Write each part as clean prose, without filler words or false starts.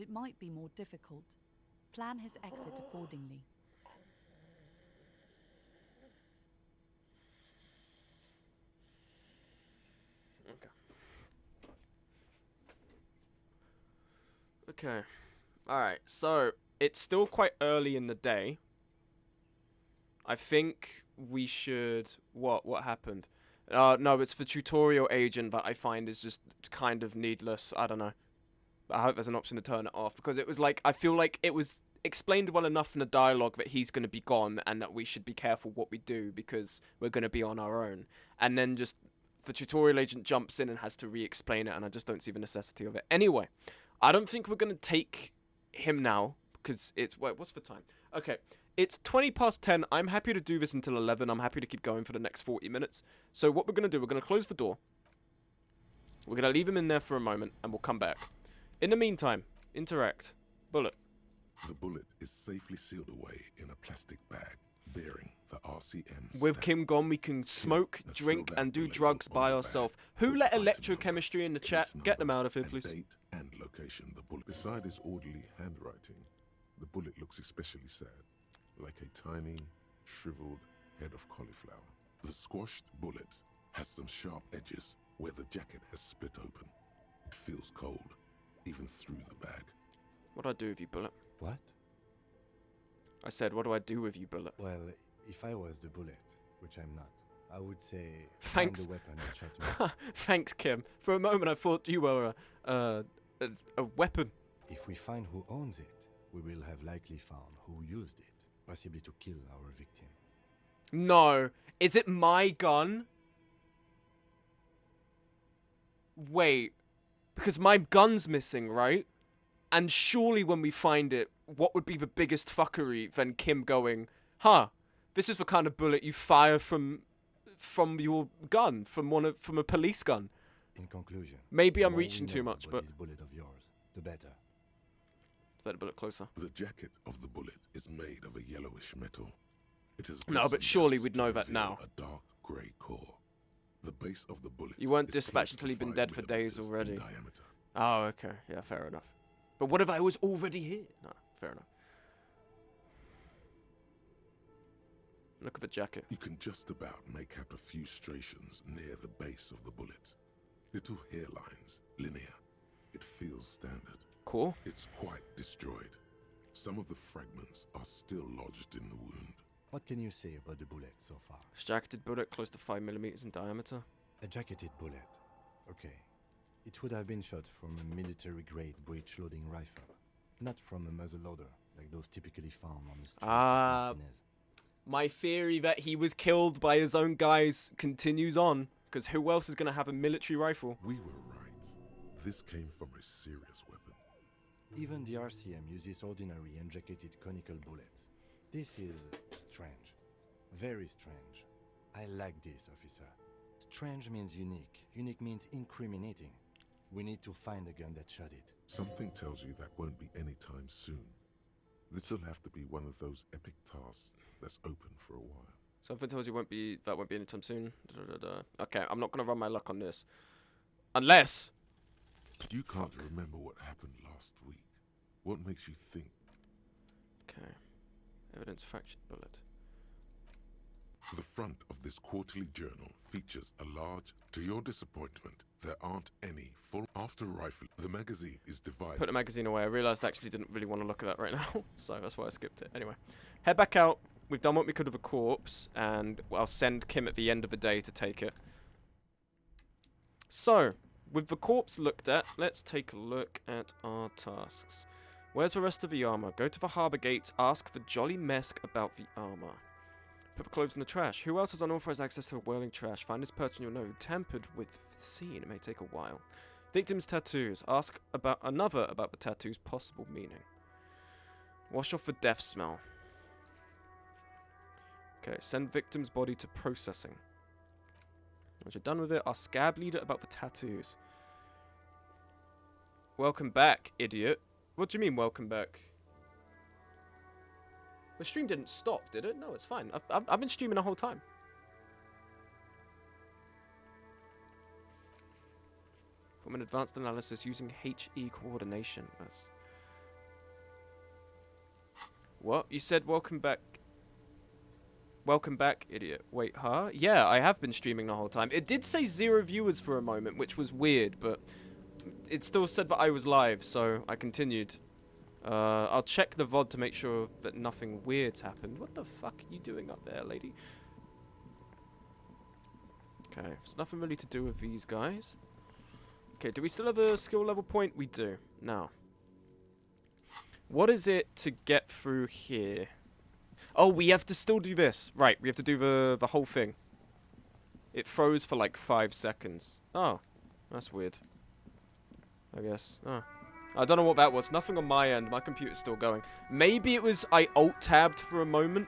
it might be more difficult. Plan his exit accordingly. Okay. Alright, so it's still quite early in the day. I think we should... What happened? No, it's the tutorial agent that I find is just kind of needless. I don't know. I hope there's an option to turn it off, because it was like, I feel like it was explained well enough in the dialogue that he's going to be gone and that we should be careful what we do because we're going to be on our own. And then just the tutorial agent jumps in and has to re-explain it, and I just don't see the necessity of it. Anyway, I don't think we're going to take him now because it's... Wait, what's the time? Okay, it's 20 past 10. I'm happy to do this until 11. I'm happy to keep going for the next 40 minutes. So what we're going to do, we're going to close the door. We're going to leave him in there for a moment, and we'll come back. In the meantime, interact. Bullet. The bullet is safely sealed away in a plastic bag bearing the RCM With stamp. Kim gone, we can smoke, has drink, filled out and the do label drugs on by the ourselves. bag Who with let item electrochemistry in the number, chat? case Get them number, out of here, and please. Date and location. The bullet. Beside his orderly handwriting, the bullet looks especially sad, like a tiny, shriveled head of cauliflower. The squashed bullet has some sharp edges where the jacket has split open. It feels cold, even through the bag. What do I do with you, Bullet? What? I said, what do I do with you, Bullet? Well, if I was the bullet, which I'm not, I would say Thanks. find the weapon and shot me. Thanks, Kim. For a moment, I thought you were a weapon. If we find who owns it, we will have likely found who used it, possibly to kill our victim. No. Is it my gun? Wait. Because my gun's missing, right? And surely when we find it, what would be the biggest fuckery than Kim going, huh, this is the kind of bullet you fire from your gun, from a police gun. In conclusion, Maybe the I'm more we reaching too know much, about but this bullet of yours, the better. let the bullet closer. The jacket of the bullet is made of a yellowish metal. It has No, but glistened surely out we'd to know that reveal now. A dark grey core. The base of the bullet. You weren't is dispatched close until to you'd been 5 dead for days millimeters in already. diameter. Oh, okay. Yeah, fair enough. But what if I was already here? No, fair enough. Look at the jacket. You can just about make out a few striations near the base of the bullet. Little hairlines, linear. It feels standard. Cool. It's quite destroyed. Some of the fragments are still lodged in the wound. What can you say about the bullet so far? Jacketed bullet close to 5 millimeters in diameter. A jacketed bullet. Okay. It would have been shot from a military-grade breech-loading rifle, not from a muzzleloader like those typically found on the streets of Martinez. My theory that he was killed by his own guys continues on, because who else is going to have a military rifle? We were right. This came from a serious weapon. Even the RCM uses ordinary unjacketed conical bullets. This is strange. Very strange. I like this, officer. Strange means unique. Unique means incriminating. We need to find the gun that shot it. Something tells you that won't be anytime soon. This'll have to be one of those epic tasks that's open for a while. Something tells you that won't be anytime soon. Okay, I'm not going to run my luck on this. Unless... You can't remember what happened last week. What makes you think? Okay. Evidence fractured bullet. The front of this quarterly journal features a large, to your disappointment, there aren't any full after rifle. The magazine is divided. Put the magazine away. I realised I actually didn't really want to look at that right now, so that's why I skipped it. Anyway, head back out. We've done what we could with a corpse, and I'll send Kim at the end of the day to take it. So, with the corpse looked at, let's take a look at our tasks. Where's the rest of the armour? Go to the harbour gates, ask for Jolly Mesk about the armour. Put the clothes in the trash. Who else has unauthorized access to the whirling trash? Find this person you'll know. Tampered with the scene. It may take a while. Victim's tattoos. Ask about the tattoo's possible meaning. Wash off the death smell. Okay, send victim's body to processing. Once you're done with it, ask scab leader about the tattoos. Welcome back, idiot. What do you mean, welcome back? The stream didn't stop, did it? No, it's fine. I've been streaming the whole time. From an advanced analysis using HE coordination. What? You said welcome back. Welcome back, idiot. Wait, huh? Yeah, I have been streaming the whole time. It did say 0 viewers for a moment, which was weird, but it still said that I was live, so I continued. I'll check the VOD to make sure that nothing weird's happened. What the fuck are you doing up there, lady? Okay, there's nothing really to do with these guys. Okay, do we still have a skill level point? We do. Now, what is it to get through here? Oh, we have to still do this. Right, we have to do the whole thing. It froze for like 5 seconds. Oh, that's weird. I guess. Oh. I don't know what that was. Nothing on my end. My computer's still going. Maybe it was I alt-tabbed for a moment.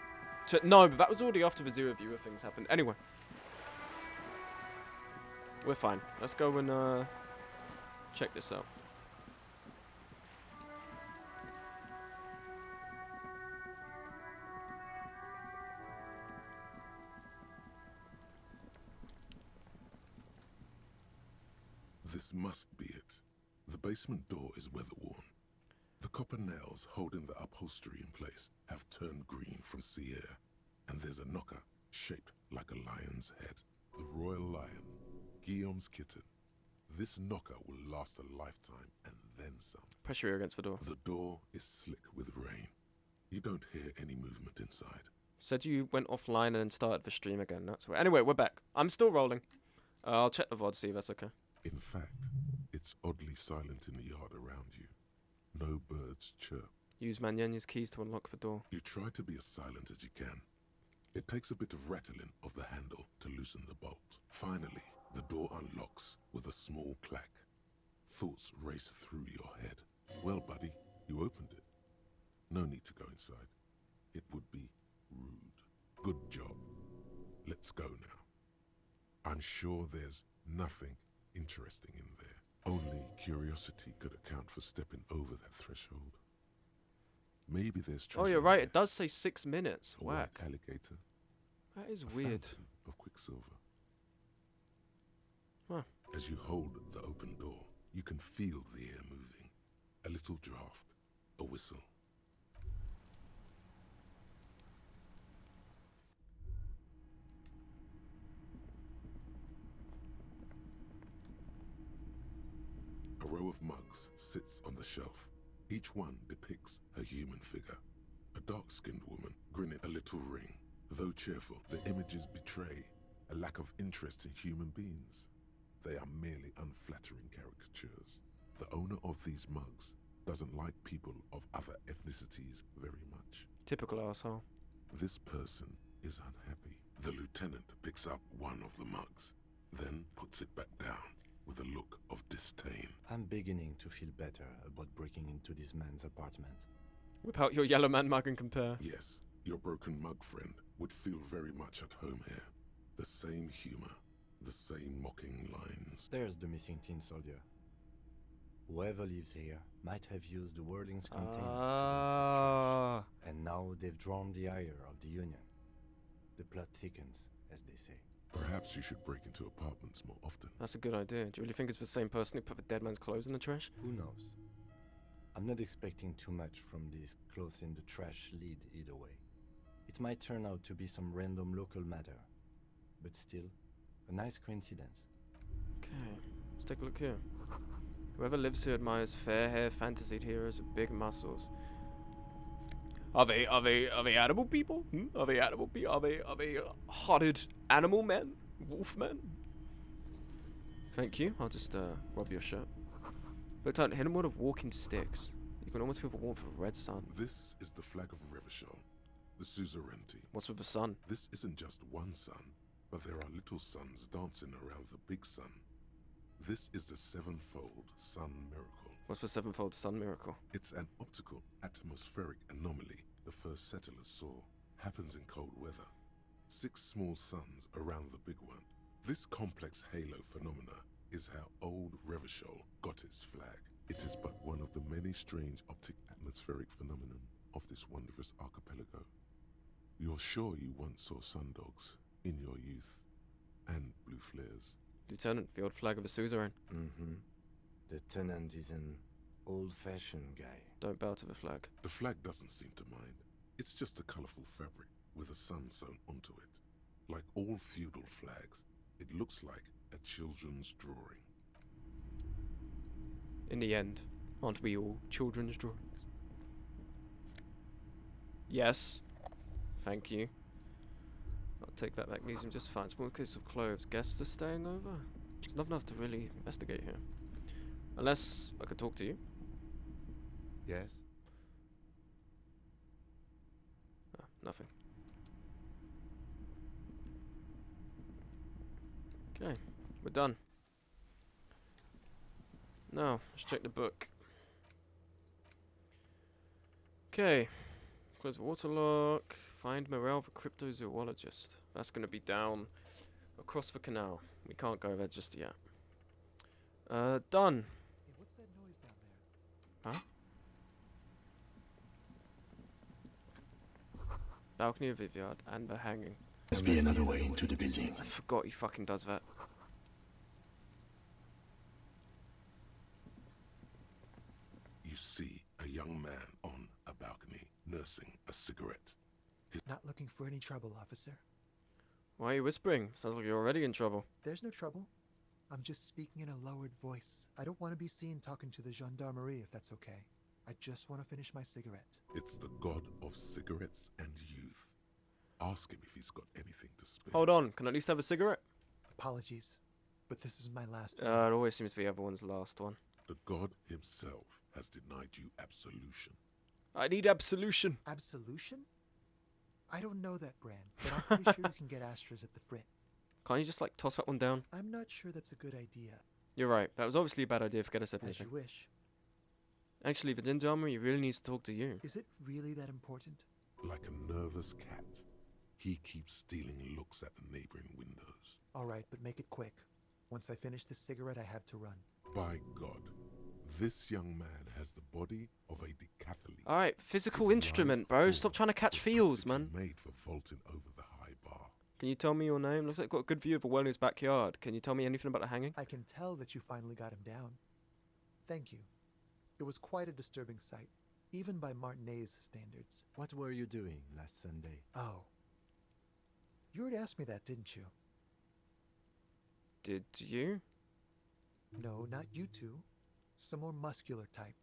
No, but that was already after the 0 viewer things happened. Anyway. We're fine. Let's go and check this out. This must be it. The basement door is weather-worn. The copper nails holding the upholstery in place have turned green from sea air, and there's a knocker shaped like a lion's head. The royal lion, Guillaume's kitten. This knocker will last a lifetime and then some. Pressure against the door. The door is slick with rain. You don't hear any movement inside. Said you went offline and then started the stream again. That's why. Anyway, we're back. I'm still rolling. I'll check the VOD, see if that's okay. In fact, it's oddly silent in the yard around you. No birds chirp. Use Manyenya's keys to unlock the door. You try to be as silent as you can. It takes a bit of rattling of the handle to loosen the bolt. Finally, the door unlocks with a small clack. Thoughts race through your head. Well, buddy, you opened it. No need to go inside. It would be rude. Good job. Let's go now. I'm sure there's nothing interesting in there. Only curiosity could account for stepping over that threshold. Maybe there's treasure. Oh, you're in right. there. It does say 6 minutes. A white Whack. alligator. That is A weird. fountain of quicksilver. Huh. As you hold the open door, you can feel the air moving. A little draft, a whistle. A row of mugs sits on the shelf. Each one depicts a human figure. A dark-skinned woman grinning a little ring. Though cheerful, the images betray a lack of interest in human beings. They are merely unflattering caricatures. The owner of these mugs doesn't like people of other ethnicities very much. Typical asshole. This person is unhappy. The lieutenant picks up one of the mugs, then puts it back down with a look of disdain. I'm beginning to feel better about breaking into this man's apartment. Whip out your yellow man mug and compare. Yes, your broken mug friend would feel very much at home here. The same humor, the same mocking lines. There's the missing tin soldier. Whoever lives here might have used the Whirling's container to Ah. destroy, and now they've drawn the ire of the Union. The plot thickens, as they say. Perhaps you should break into apartments more often. That's a good idea. Do you really think it's the same person who put the dead man's clothes in the trash? Who knows? I'm not expecting too much from this clothes in the trash lead either way. It might turn out to be some random local matter, but still, a nice coincidence. Okay, let's take a look here. Whoever lives here admires fair hair fantasied heroes with big muscles. Are they animal people? Are they animal people? Are they hotted animal men? Wolf men? Thank you. I'll just rob your shirt. But don't hit him with walking sticks. You can almost feel the warmth of a red sun. This is the flag of Revachol, the suzerainty. What's with the sun? This isn't just one sun, but there are little suns dancing around the big sun. This is the sevenfold sun miracle. What's the sevenfold sun miracle? It's an optical atmospheric anomaly the first settlers saw. Happens in cold weather. 6 small suns around the big one. This complex halo phenomena is how old Revachol got its flag. It is but one of the many strange optic atmospheric phenomenon of this wondrous archipelago. You're sure you once saw sundogs in your youth, and blue flares. Lieutenant, the old flag of a suzerain. Mm-hmm. The tenant is an old-fashioned guy. Don't bow to the flag. The flag doesn't seem to mind. It's just a colorful fabric with a sun sewn onto it. Like all feudal flags, it looks like a children's drawing. In the end, aren't we all children's drawings? Yes. Thank you. I'll take that magnesium just fine. Small case of clothes. Guests are staying over? There's nothing else to really investigate here. Unless I could talk to you. Yes? Ah, nothing. Okay, we're done. Now, let's check the book. Okay. Close the waterlock. Find morale for cryptozoologist. That's going to be down across the canal. We can't go there just yet. Done. Hey, what's that noise down there? Huh? Balcony of Vivyard and the hanging. Must be another way into the building. I forgot he fucking does that. You see a young man on a balcony nursing a cigarette. Not looking for any trouble, officer. Why are you whispering? Sounds like you're already in trouble. There's no trouble. I'm just speaking in a lowered voice. I don't want to be seen talking to the gendarmerie if that's okay. I just want to finish my cigarette. It's the god of cigarettes and youth. Ask him if he's got anything to spare. Hold on, can I at least have a cigarette? Apologies, but this is my last one. It always seems to be everyone's last one. The god himself has denied you absolution. I need absolution. Absolution? I don't know that brand, but I'm pretty sure you can get Astras at the Frit. Can't you just like toss that one down? I'm not sure that's a good idea. You're right, that was obviously a bad idea, forget I said As anything. you wish. Actually, the gendarmerie really needs to talk to you. Is it really that important? Like a nervous cat, he keeps stealing looks at the neighboring windows. All right, but make it quick. Once I finish this cigarette, I have to run. By God, this young man has the body of a decathlete. Alright, physical His instrument, life bro. form Stop trying to catch was feels, practically man. made for vaulting over the high bar. Can you tell me your name? Looks like you've got a good view of a well-known backyard. Can you tell me anything about the hanging? I can tell that you finally got him down. Thank you. It was quite a disturbing sight, even by Martinet's standards. What were you doing last Sunday? Oh. You already asked me that, didn't you? Did you? No, not you two. Some more muscular type.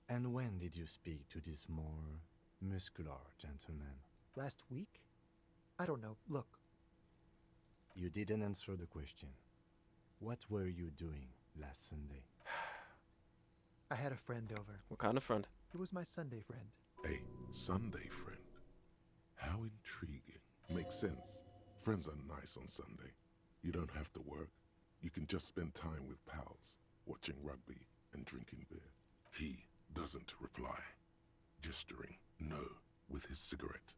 And when did you speak to this more muscular gentleman? Last week? I don't know. Look, You didn't answer the question. What were you doing last Sunday? I had a friend over. What kind of friend? It was my Sunday friend. A Sunday friend. How intriguing. Makes sense. Friends are nice on Sunday. You don't have to work. You can just spend time with pals, watching rugby and drinking beer. He doesn't reply, gesturing no with his cigarette.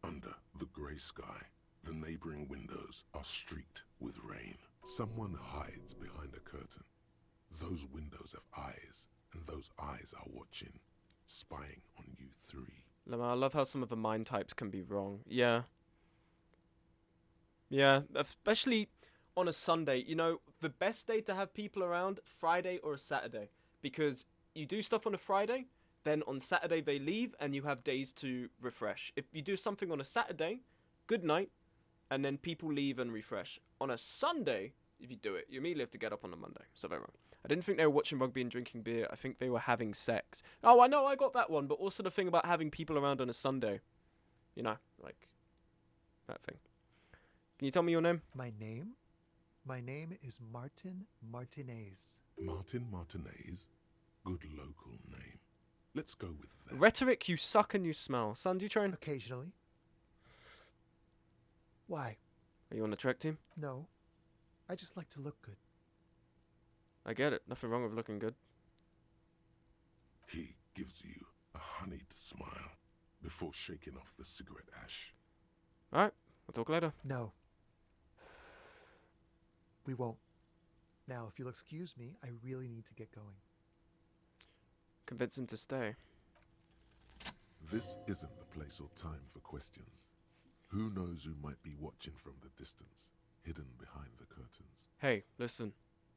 Under the grey sky, the neighboring windows are streaked with rain. Someone hides behind a curtain. Those windows have eyes, and those eyes are watching, spying on you three. Lemma, I love how some of the mind types can be wrong. Yeah. Yeah, especially on a Sunday. You know, the best day to have people around, Friday or a Saturday. Because you do stuff on a Friday, then on Saturday they leave, and you have days to refresh. If you do something on a Saturday, good night, and then people leave and refresh. On a Sunday, if you do it, you immediately have to get up on a Monday. So very wrong. I didn't think they were watching rugby and drinking beer. I think they were having sex. Oh, I know, I got that one. But also the thing about having people around on a Sunday. You know, like that thing. Can you tell me your name? My name? My name is Martin Martinez. Martin Martinez? Good local name. Let's go with that. Rhetoric, you suck and you smell. Son, do you train? Occasionally. Why? Are you on the track team? No. I just like to look good. I get it. Nothing wrong with looking good. He gives you a honeyed smile before shaking off the cigarette ash. Alright, we'll talk later. No. We won't. Now, if you'll excuse me, I really need to get going. Convince him to stay. This isn't the place or time for questions. Who knows who might be watching from the distance, hidden behind the curtains. Hey, listen.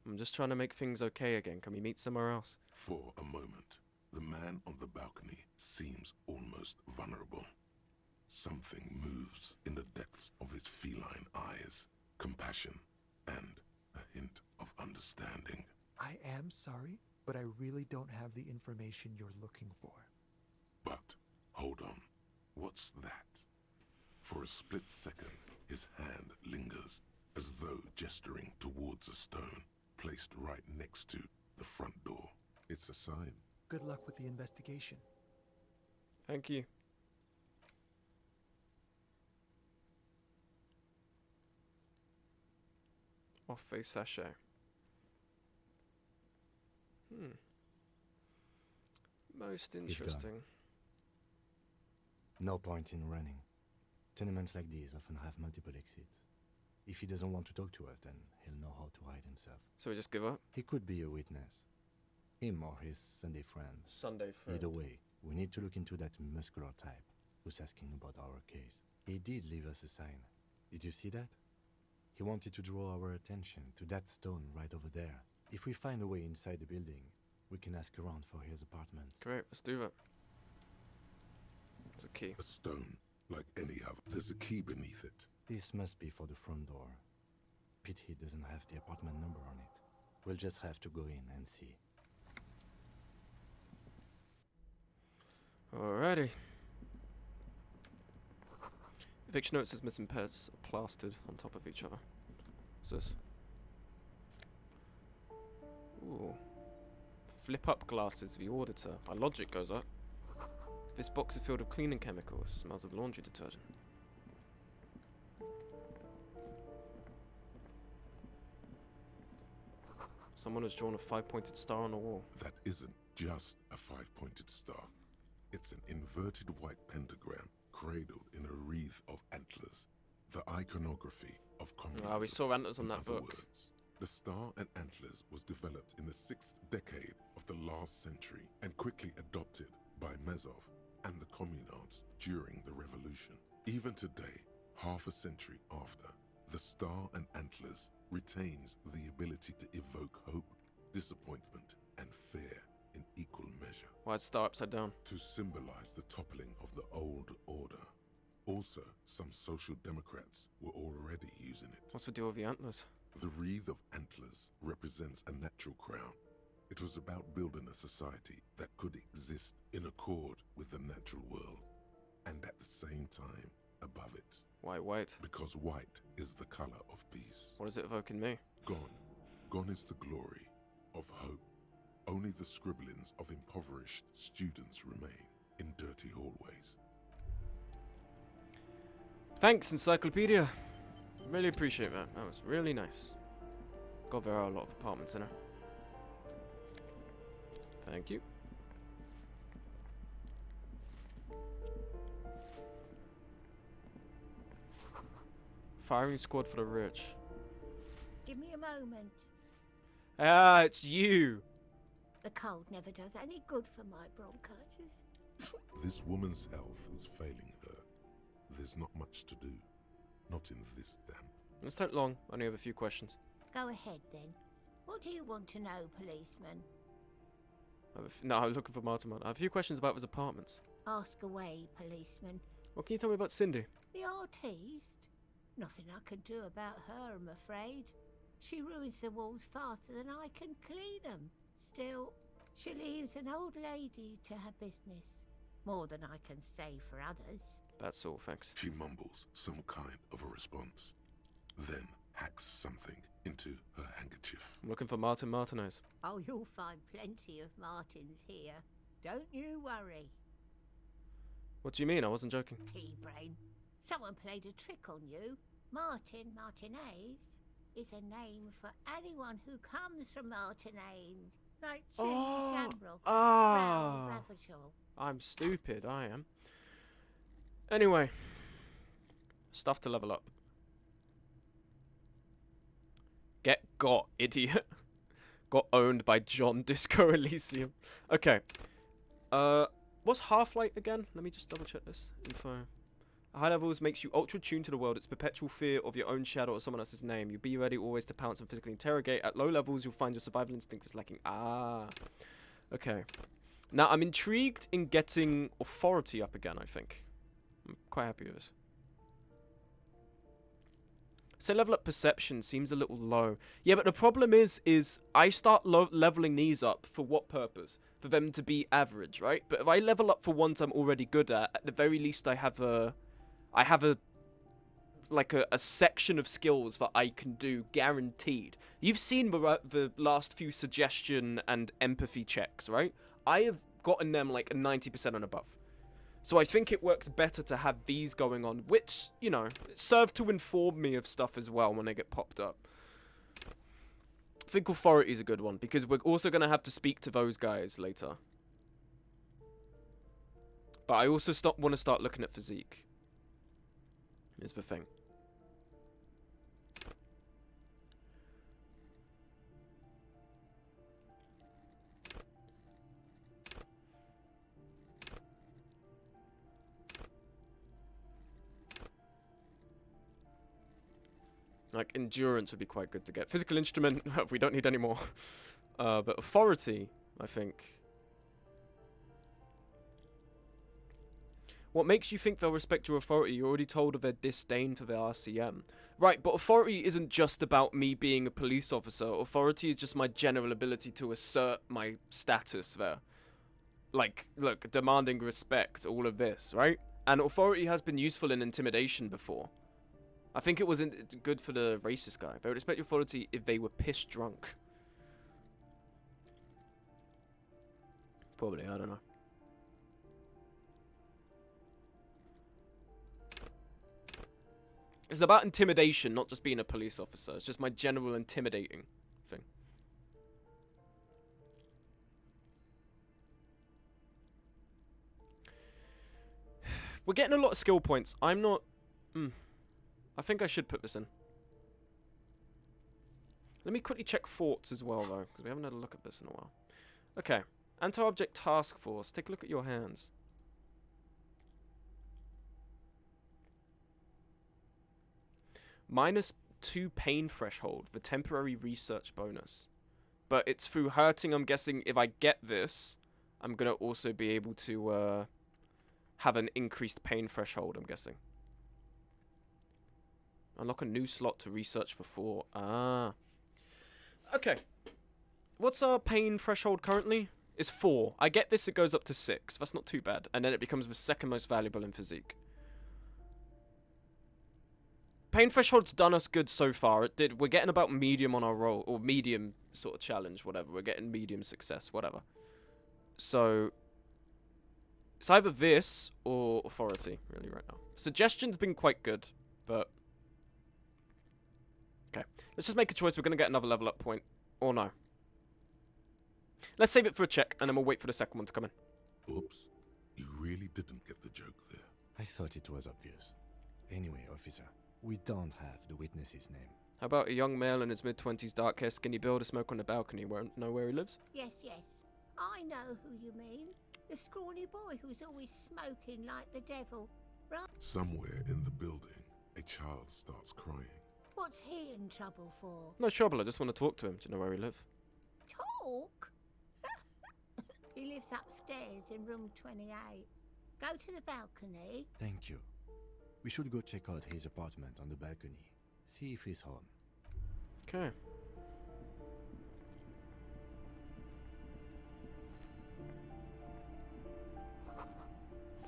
I'm just trying to make things okay again. Can we meet somewhere else? For a moment, the man on the balcony seems almost vulnerable. Something moves in the depths of his feline eyes. Compassion and a hint of understanding. I am sorry, but I really don't have the information you're looking for. But, hold on. What's that? For a split second, his hand lingers, as though gesturing towards a stone placed right next to the front door. It's a sign. Good luck with the investigation. Thank you. Off-face sachet. Most gone. interesting. No point in running. Tenements like these often have multiple exits. If he doesn't want to talk to us, then he'll know how to hide himself. So we just give up? He could be a witness. Him or his Sunday friend. Sunday friend. Either way, we need to look into that muscular type who's asking about our case. He did leave us a sign. Did you see that? He wanted to draw our attention to that stone right over there. If we find a way inside the building, we can ask around for his apartment. Great, let's do that. It's a key. A stone, like any other. There's a key beneath it. This must be for the front door. Pity he doesn't have the apartment number on it. We'll just have to go in and see. Alrighty. Eviction notices missing pets are plastered on top of each other. What's this? Ooh. Flip up glasses, the auditor. My logic goes up. This box is filled with cleaning chemicals. Smells of laundry detergent. Someone has drawn a 5-pointed star on the wall. That isn't just a 5-pointed star. It's an inverted white pentagram cradled in a wreath of antlers. The iconography of communism. Ah, we saw antlers on in that other book. words. The star and antlers was developed in the 6th decade of the last century and quickly adopted by Mezov and the communards during the revolution. Even today, half a century after, the star and antlers retains the ability to evoke hope, disappointment, and fear in equal measure. Why is star upside down? To symbolize the toppling of the old order. Also, some social democrats were already using it. What's the deal with the antlers? The wreath of antlers represents a natural crown. It was about building a society that could exist in accord with the natural world, and at the same time above it. Why white? Because white is the color of peace. What is it evoking me? Gone. Gone is the glory of hope. Only the scribblings of impoverished students remain in dirty hallways. Thanks, Encyclopedia. Really appreciate that. That was really nice. God, there are a lot of apartments in her. Thank you. Firing squad for the rich. Give me a moment. Ah, it's you. The cold never does any good for my bronchitis. This woman's health is failing her. There's not much to do. Not in this damp. Let's take long. I only have a few questions. Go ahead then. What do you want to know, policeman? No, I'm looking for Martin. I have a few questions about his apartments. Ask away, policeman. What can you tell me about Cindy? The artiste? Nothing I can do about her, I'm afraid. She ruins the walls faster than I can clean them. Still, she leaves an old lady to her business. More than I can say for others. That's all, thanks. She mumbles some kind of a response, then hacks something into her handkerchief. I'm looking for Martin Martinez. Oh, you'll find plenty of Martins here. Don't you worry. What do you mean? I wasn't joking. Pea-brain. Someone played a trick on you. Martin Martinez is a name for anyone who comes from Martinez. Like Chili Jambrel, Brown Ravagel. I'm stupid, I am. Anyway. Stuff to level up. Get got, idiot. Got owned by John Disco Elysium. Okay. What's Half-Light again? Let me just double check this info. High levels makes you ultra tuned to the world. It's perpetual fear of your own shadow or someone else's name. You be ready always to pounce and physically interrogate. At low levels, you'll find your survival instinct is lacking. Ah. Okay. Now, I'm intrigued in getting authority up again, I think. I'm quite happy with this. So level up perception seems a little low. Yeah, but the problem is I start leveling these up for what purpose? For them to be average, right? But if I level up for ones I'm already good at the very least I have a like a section of skills that I can do guaranteed. You've seen the last few suggestion and empathy checks, right? I have gotten them like a 90% and above. So I think it works better to have these going on, which, you know, serve to inform me of stuff as well when they get popped up. I think authority is a good one, because we're also going to have to speak to those guys later. But I also want to start looking at physique. Is the thing. Like, endurance would be quite good to get. Physical instrument, we don't need any more. But authority, I think. What makes you think they'll respect your authority? You're already told of their disdain for their RCM. Right, but authority isn't just about me being a police officer. Authority is just my general ability to assert my status there. Like, look, demanding respect, all of this, right? And authority has been useful in intimidation before. I think it wasn't good for the racist guy. They would respect your authority if they were piss drunk. Probably, I don't know. It's about intimidation, not just being a police officer. It's just my general intimidating thing. We're getting a lot of skill points. I'm not... I think I should put this in. Let me quickly check forts as well, though, because we haven't had a look at this in a while. Okay. Anti-object task force. Take a look at your hands. -2 pain threshold for temporary research bonus. But it's through hurting, I'm guessing if I get this, I'm going to also be able to have an increased pain threshold, I'm guessing. Unlock a new slot to research for 4. Ah. Okay. What's our pain threshold currently? It's 4. I get this, it goes up to 6. That's not too bad. And then it becomes the second most valuable in physique. Pain threshold's done us good so far. It did. We're getting about medium on our roll. Or medium sort of challenge, whatever. We're getting medium success, whatever. So... it's either this or authority, really, right now. Suggestion's been quite good, but... okay. Let's just make a choice. We're going to get another level up point. Or no. Let's save it for a check, and then we'll wait for the second one to come in. Oops. You really didn't get the joke there. I thought it was obvious. Anyway, officer, we don't have the witness's name. How about a young male in his mid-20s, dark hair, skinny build, a smoke on the balcony? Know where he lives? Yes, yes. I know who you mean. The scrawny boy who's always smoking like the devil. Right? Somewhere in the building, a child starts crying. What's he in trouble for? No trouble, I just want to talk to him. Do you know where he lives? Talk? He lives upstairs in room 28. Go to the balcony. Thank you. We should go check out his apartment on the balcony. See if he's home. Okay.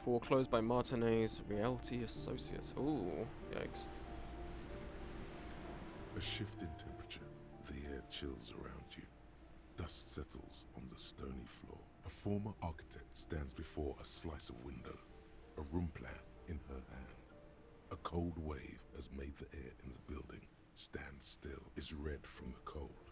Foreclosed by Martinez Realty Associates. Ooh, yikes. A shift in temperature. The air chills around you. Dust settles on the stony floor. A former architect stands before a slice of window. A room plan in her hand. A cold wave has made the air in the building stand still. Is red from the cold.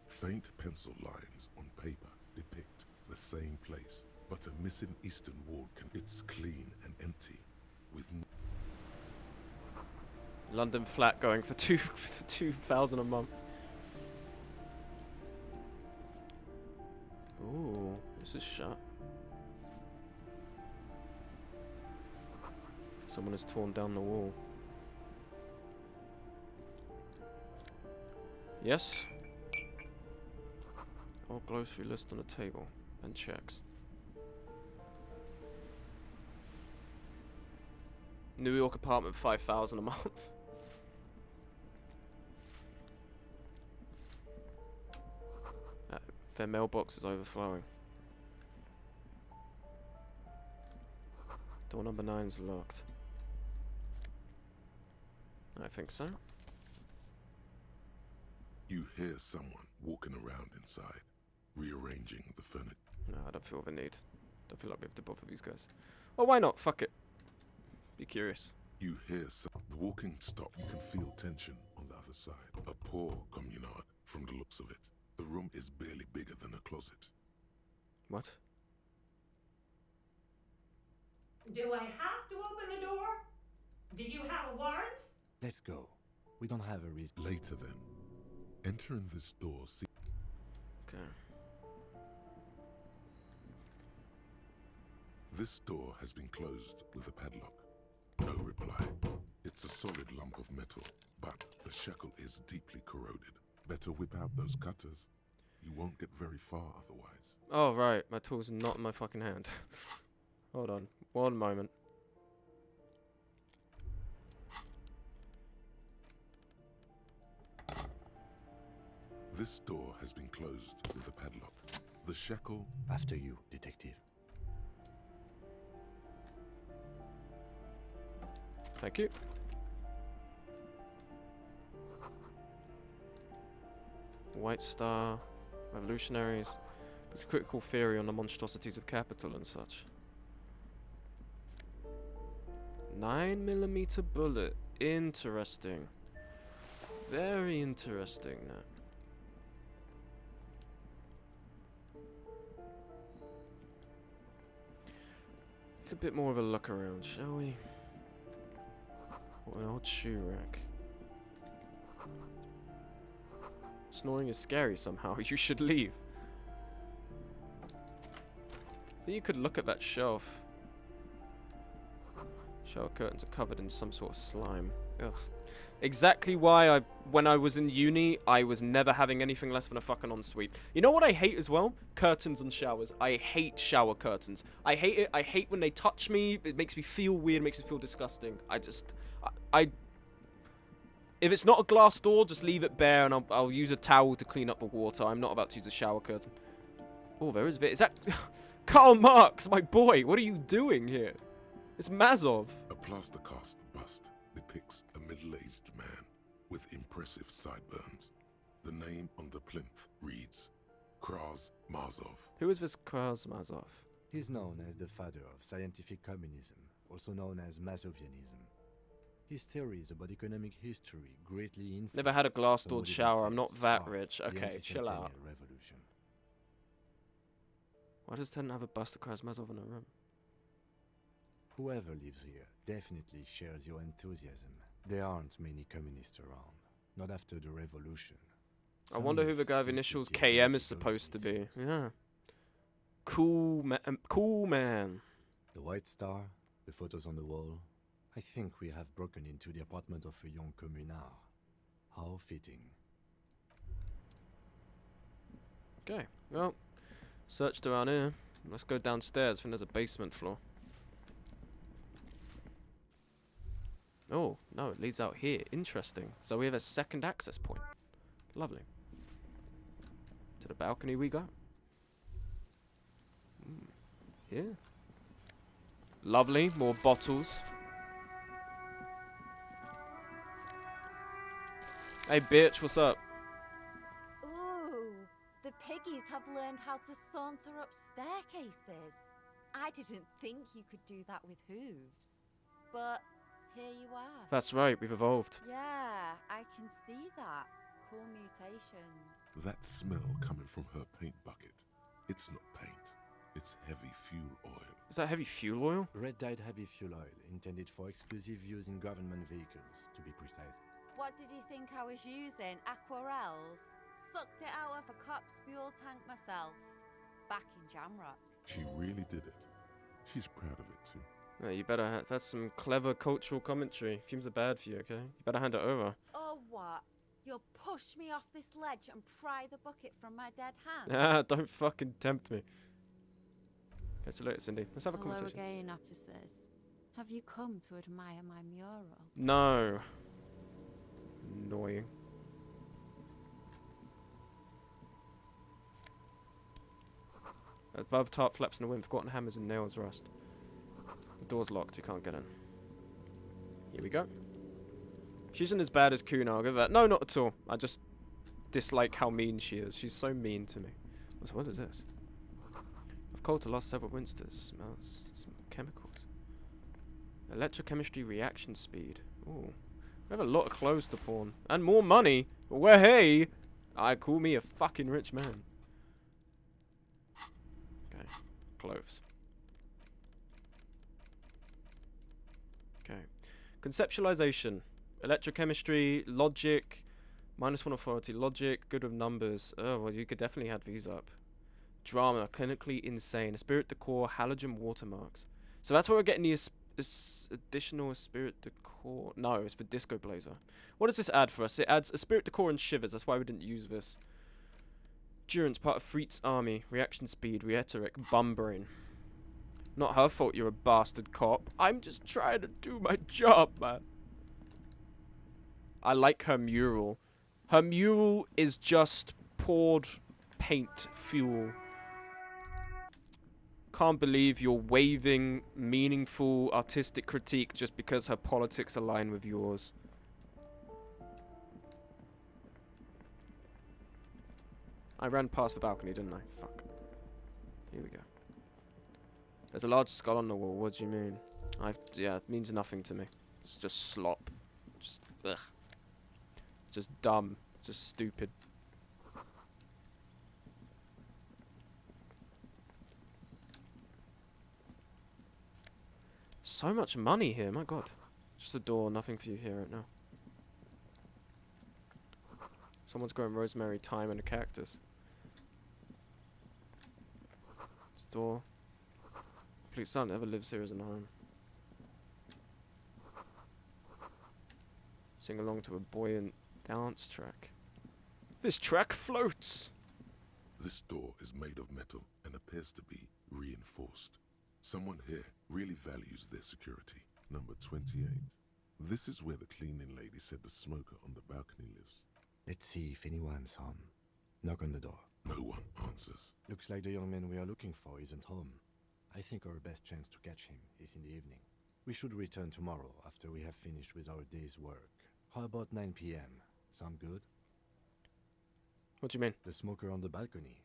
Faint pencil lines on paper depict the same place, but a missing eastern wall it's clean and empty, with London flat going for 2,000 a month. Ooh, this is shut. Someone has torn down the wall. Yes? Or grocery list on the table. And checks. New York apartment, 5,000 a month. Their mailbox is overflowing. Door number 9's locked. I think so. You hear someone walking around inside, rearranging the furniture. No, I don't feel the need. Don't feel like we have to bother these guys. Oh, why not? Fuck it. Be curious. You hear the walking stop. You can feel tension on the other side. A poor communard, from the looks of it. The room is barely bigger than a closet. What? Do I have to open the door? Do you have a warrant? Let's go. We don't have a reason. Later then, entering this door, see. Okay. This door has been closed with a padlock. No reply. It's a solid lump of metal, but the shackle is deeply corroded. Better whip out those cutters. You won't get very far otherwise. Oh, right. My tool's not in my fucking hand. Hold on. One moment. This door has been closed with a padlock. The shackle. After you, detective. Thank you. White Star, revolutionaries, critical theory on the monstrosities of capital and such. 9mm bullet. Interesting. Very interesting now. Take a bit more of a look around, shall we? What an old shoe rack. Snoring is scary somehow. You should leave. Then you could look at that shelf. Shower curtains are covered in some sort of slime. Ugh. Exactly why when I was in uni, I was never having anything less than a fucking ensuite. You know what I hate as well? Curtains and showers. I hate shower curtains. I hate it. I hate when they touch me. It makes me feel weird. It makes me feel disgusting. If it's not a glass door, just leave it bare and I'll use a towel to clean up the water. I'm not about to use a shower curtain. Oh, there is Is that... Karl Marx, my boy, what are you doing here? It's Mazov. A plaster cast bust depicts a middle-aged man with impressive sideburns. The name on the plinth reads Kraz Mazov. Who is this Kraz Mazov? He's known as the father of scientific communism, also known as Mazovianism. His theories about economic history greatly influenced... Never had a glass-doored some shower. I'm modern not that science, rich. the Okay, chill out. anti-centennial revolution. Why does Ted have a bust of Kraz Mazov in her room? Whoever lives here definitely shares your enthusiasm. There aren't many communists around, not after the revolution. I wonder who the guy with initials KM is supposed to be. Yeah. Cool man. The White Star, the photos on the wall. I think we have broken into the apartment of a young communard. How fitting. Okay, well, searched around here. Let's go downstairs. I think there's a basement floor. Oh, no, it leads out here. Interesting. So we have a second access point. Lovely. To the balcony we go. Here. Lovely. More bottles. Hey, bitch, what's up? Ooh, the piggies have learned how to saunter up staircases. I didn't think you could do that with hooves. But here you are. That's right, we've evolved. Yeah, I can see that. Cool mutations. That smell coming from her paint bucket. It's not paint. It's heavy fuel oil. Is that heavy fuel oil? Red-dyed heavy fuel oil, intended for exclusive use in government vehicles, to be precise. What did you think I was using? Aquarels? Sucked it out of a cop's fuel tank myself. Back in Jamrock. She really did it. She's proud of it too. Yeah, you better that's some clever cultural commentary. Fumes are bad for you, okay? You better hand it over. Oh, what? You'll push me off this ledge and pry the bucket from my dead hand? Ah, don't fucking tempt me. Catch you later, Cindy. Let's have a Hello conversation. again, officers. Have you come to admire my mural? No. Annoying. Above tart flaps in the wind, forgotten hammers and nails rust. The door's locked, you can't get in. Here we go. She isn't as bad as Kuna, I'll give that. No, not at all. I just dislike how mean she is. She's so mean to me. So what is this? I've cold to last several winters. Smells some chemicals. Electrochemistry reaction speed. Ooh. We have a lot of clothes to pawn. And more money. Well, hey! I call me a fucking rich man. Okay. Clothes. Okay. Conceptualization. Electrochemistry. Logic. -1 authority. Logic. Good with numbers. Oh, well, you could definitely add these up. Drama. Clinically insane. Spirit decor. Halogen watermarks. So that's where we're getting the additional spirit decor. No, it's for Disco Blazer. What does this add for us? It adds a spirit decor and shivers. That's why we didn't use this. Durance, part of Freet's army. Reaction speed, rhetoric, bumbrain. Not her fault you're a bastard cop. I'm just trying to do my job, man. I like her mural. Her mural is just poured paint fuel. Can't believe you're waving meaningful artistic critique just because her politics align with yours. I ran past the balcony, didn't I? Fuck. Here we go. There's a large skull on the wall. What do you mean? Yeah, it means nothing to me. It's just slop. Just, ugh. Just dumb. Just stupid. So much money here, my god. Just a door, nothing for you here right now. Someone's growing rosemary, thyme, and a cactus. This door. Complete silence, never lives here as a home. Sing along to a buoyant dance track. This track floats! This door is made of metal and appears to be reinforced. Someone here really values their security. Number 28. This is where the cleaning lady said the smoker on the balcony lives. Let's see if anyone's home. Knock on the door. No one answers. Looks like the young man we are looking for isn't home. I think our best chance to catch him is in the evening. We should return tomorrow after we have finished with our day's work. How about 9 p.m.? Sound good? What do you mean? The smoker on the balcony.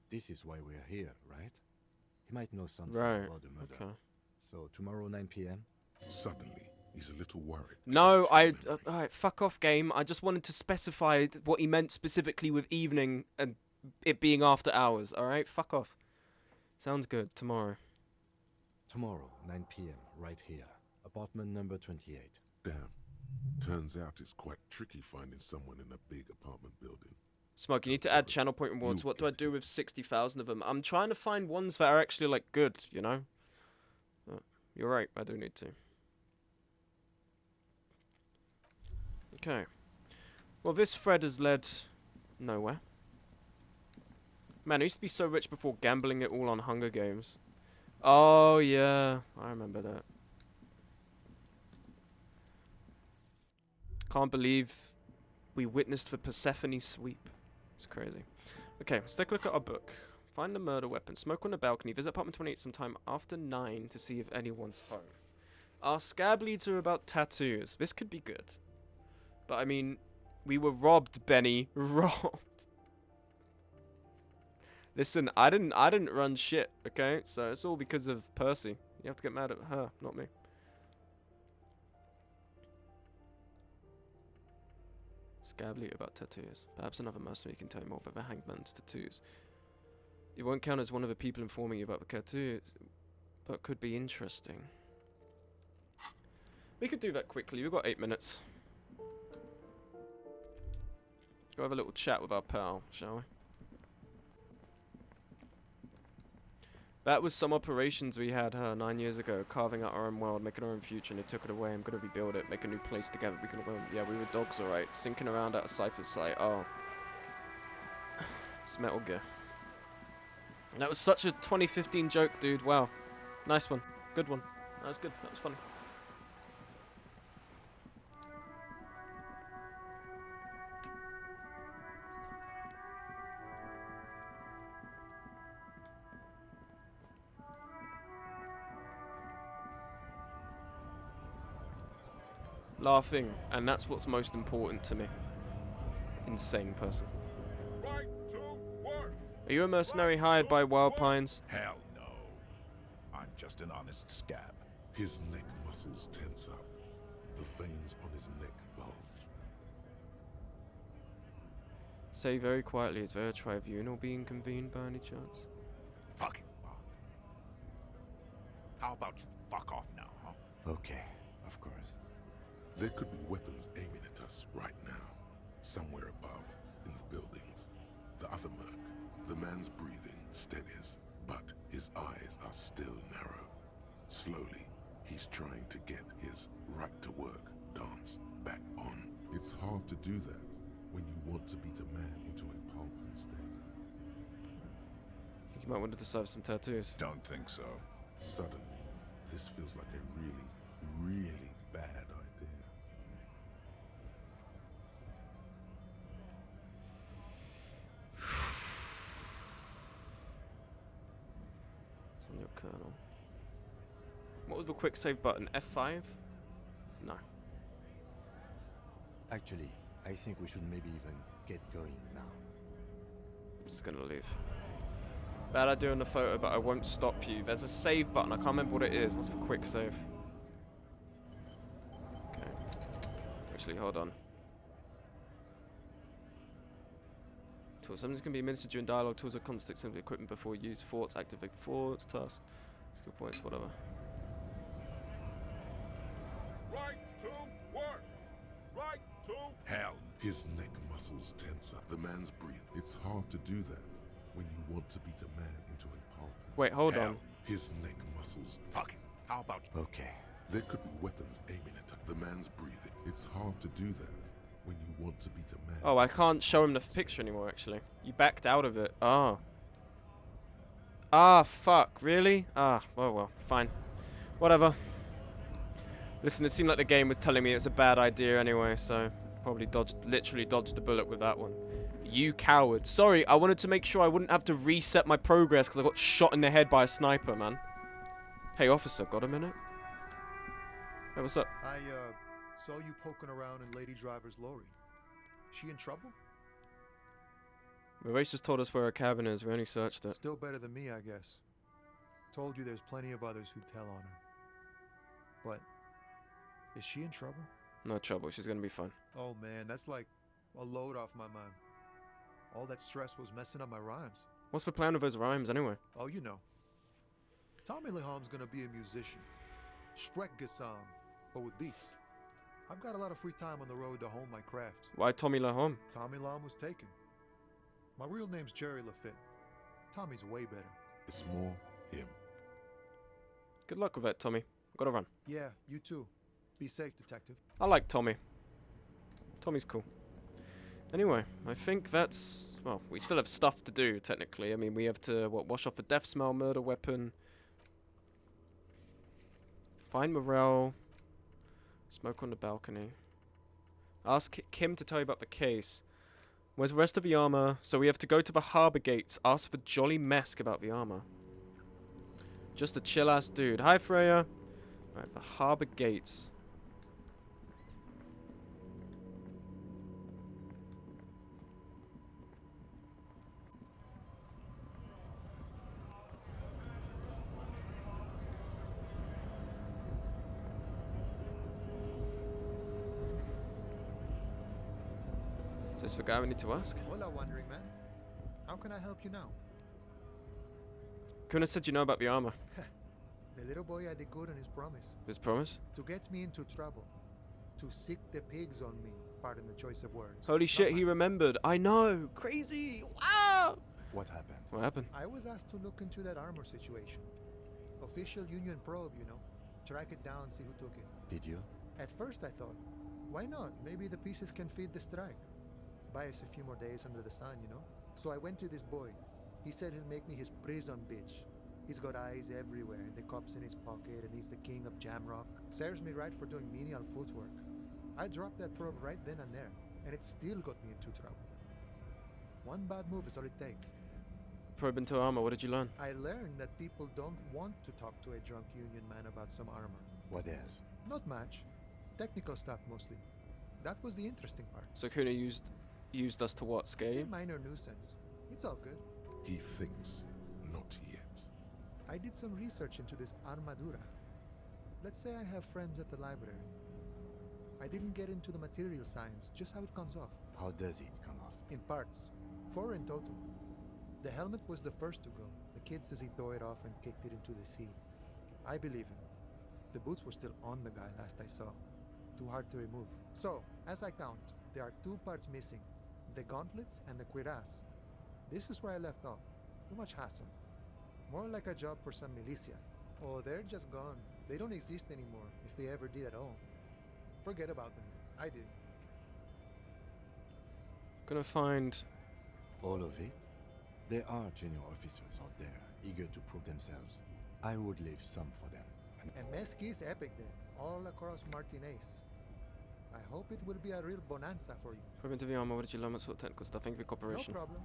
This is why we are here, right? He might know something Right. about the murder. Okay. So tomorrow 9 p.m.? Suddenly, he's a little worried. No, alright, fuck off, game. I just wanted to specify what he meant specifically with evening and it being after hours, alright? Fuck off. Sounds good. Tomorrow. Tomorrow, 9 p.m., right here. Apartment number 28. Damn. Turns out it's quite tricky finding someone in a big apartment building. Smoke, you need to add channel point rewards. What do I do with 60,000 of them? I'm trying to find ones that are actually, like, good, you know? You're right, I do need to. Okay. Well, this thread has led nowhere. Man, I used to be so rich before gambling it all on Hunger Games. Oh, yeah. I remember that. Can't believe we witnessed the Persephone sweep. It's crazy. Okay, let's take a look at our book. Find the murder weapon. Smoke on the balcony. Visit apartment 28 sometime after 9 to see if anyone's home. Our scab leads are about tattoos. This could be good. But, I mean, we were robbed, Benny. Robbed. Listen, I didn't run shit, okay? So it's all because of Percy. You have to get mad at her, not me. Scably about tattoos. Perhaps another mercenary can tell you more about the hangman's tattoos. It won't count as one of the people informing you about the tattoos, but could be interesting. We could do that quickly. We've got 8 minutes. Go have a little chat with our pal, shall we? That was some operations we had 9 years ago, carving out our own world, making our own future, and they took it away. I'm gonna rebuild it, make a new place together. We can, yeah, we were dogs, alright. Sinking around at a Cypher's site. Oh. It's Metal Gear. That was such a 2015 joke, dude. Wow. Nice one. Good one. That was good. That was funny. Laughing, and that's what's most important to me. Insane person. Right to work! Are you a mercenary hired by Wild Pines? Hell no. I'm just an honest scab. His neck muscles tense up. The veins on his neck bulge. Say very quietly, is there a tribunal being convened by any chance? Fucking fuck. How about you fuck off now, huh? Okay, of course. There could be weapons aiming at us right now. Somewhere above, in the buildings. The other merc, the man's breathing steadies, but his eyes are still narrow. Slowly, he's trying to get his right-to-work dance back on. It's hard to do that when you want to beat a man into a pulp instead. I think you might want to deserve some tattoos. Don't think so. Suddenly, this feels like a really, really bad idea. It's on your kernel. What was the quick save button? F5? No. Actually, I think we should maybe even get going now. Just gonna leave. Bad idea on the photo, but I won't stop you. There's a save button. I can't remember what it is. What's for quick save? Okay. Actually, hold on. Tools. Something's going to be administered during dialogue. Tools are constant simply equipment before use. Thoughts. Activate thoughts. Task. Skill points. Whatever. Right to work! Right to... Hell. His neck muscles tense up. The man's breathing. It's hard to do that when you want to beat a man into a pulp. Wait, hold Hell. on. His neck muscles... Fucking. How about you? Okay. There could be weapons aiming at the man's breathing. It's hard to do that when you want to beat a man. Oh, I can't show him the picture anymore, actually. You backed out of it. Oh. Ah, fuck. Really? Ah, well, fine. Whatever. Listen, it seemed like the game was telling me it was a bad idea anyway, so probably literally dodged the bullet with that one. You coward. Sorry, I wanted to make sure I wouldn't have to reset my progress because I got shot in the head by a sniper, man. Hey, officer, got a minute? Hey, what's up? I saw you poking around in Lady Driver's lorry. She in trouble? The race just told us where her cabin is. We only searched it. Still better than me, I guess. Told you there's plenty of others who'd tell on her. But is she in trouble? No trouble. She's gonna be fine. Oh man, that's like a load off my mind. All that stress was messing up my rhymes. What's the plan with those rhymes anyway? Oh, you know. Tommy Leham's gonna be a musician. Sprechgesang, but with beats. I've got a lot of free time on the road to hone my craft. Why Tommy Lahom? Tommy Lam was taken. My real name's Jerry Lafitte. Tommy's way better. It's more him. Good luck with that, Tommy. Gotta run. Yeah, you too. Be safe, detective. I like Tommy. Tommy's cool. Anyway, I think that's... Well, we still have stuff to do, technically. I mean, we have to, wash off a death smell, murder weapon. Find Morel. Smoke on the balcony. Ask Kim to tell you about the case. Where's the rest of the armor? So we have to go to the harbor gates. Ask for Jolly Mesk about the armor. Just a chill-ass dude. Hi, Freya. Alright, the harbor gates. Is this the guy we need to ask? Hola, wandering man. How can I help you now? Kuna said you know about the armor. The little boy had a good on his promise. His promise? To get me into trouble. To sick the pigs on me. Pardon the choice of words. Holy Not shit, he mine. remembered. I know. Crazy. Wow. What happened? What happened? I was asked to look into that armor situation. Official Union probe, you know. Track it down, see who took it. Did you? At first I thought, why not? Maybe the pieces can feed the strike. Buy us a few more days under the sun, you know? So I went to this boy. He said he'll make me his prison bitch. He's got eyes everywhere, and the cop's in his pocket, and he's the king of Jamrock. Serves me right for doing menial footwork. I dropped that probe right then and there, and it still got me into trouble. One bad move is all it takes. Probe into armor, what did you learn? I learned that people don't want to talk to a drunk union man about some armor. What else? Not much. Technical stuff mostly. That was the interesting part. So Kuna used us to what, scare It's you? a minor nuisance. It's all good. He thinks, not yet. I did some research into this armadura. Let's say I have friends at the library. I didn't get into the material science, just how it comes off. How does it come off? In parts. 4 in total. The helmet was the first to go. The kid says he tore it off and kicked it into the sea. I believe him. The boots were still on the guy last I saw. Too hard to remove. So, as I count, there are 2 parts missing. The gauntlets and the cuirass. This is where I left off. Too much hassle. More like a job for some militia. Oh, they're just gone. They don't exist anymore, if they ever did at all. Forget about them. I did. Gonna find... All of it? There are junior officers out there, eager to prove themselves. I would leave some for them. And Mesqui's epic then, all across Martinez. I hope it will be a real bonanza for you. Probe into the armor, what did you learn? What sort of technical stuff? Thank you for No cooperation. problem.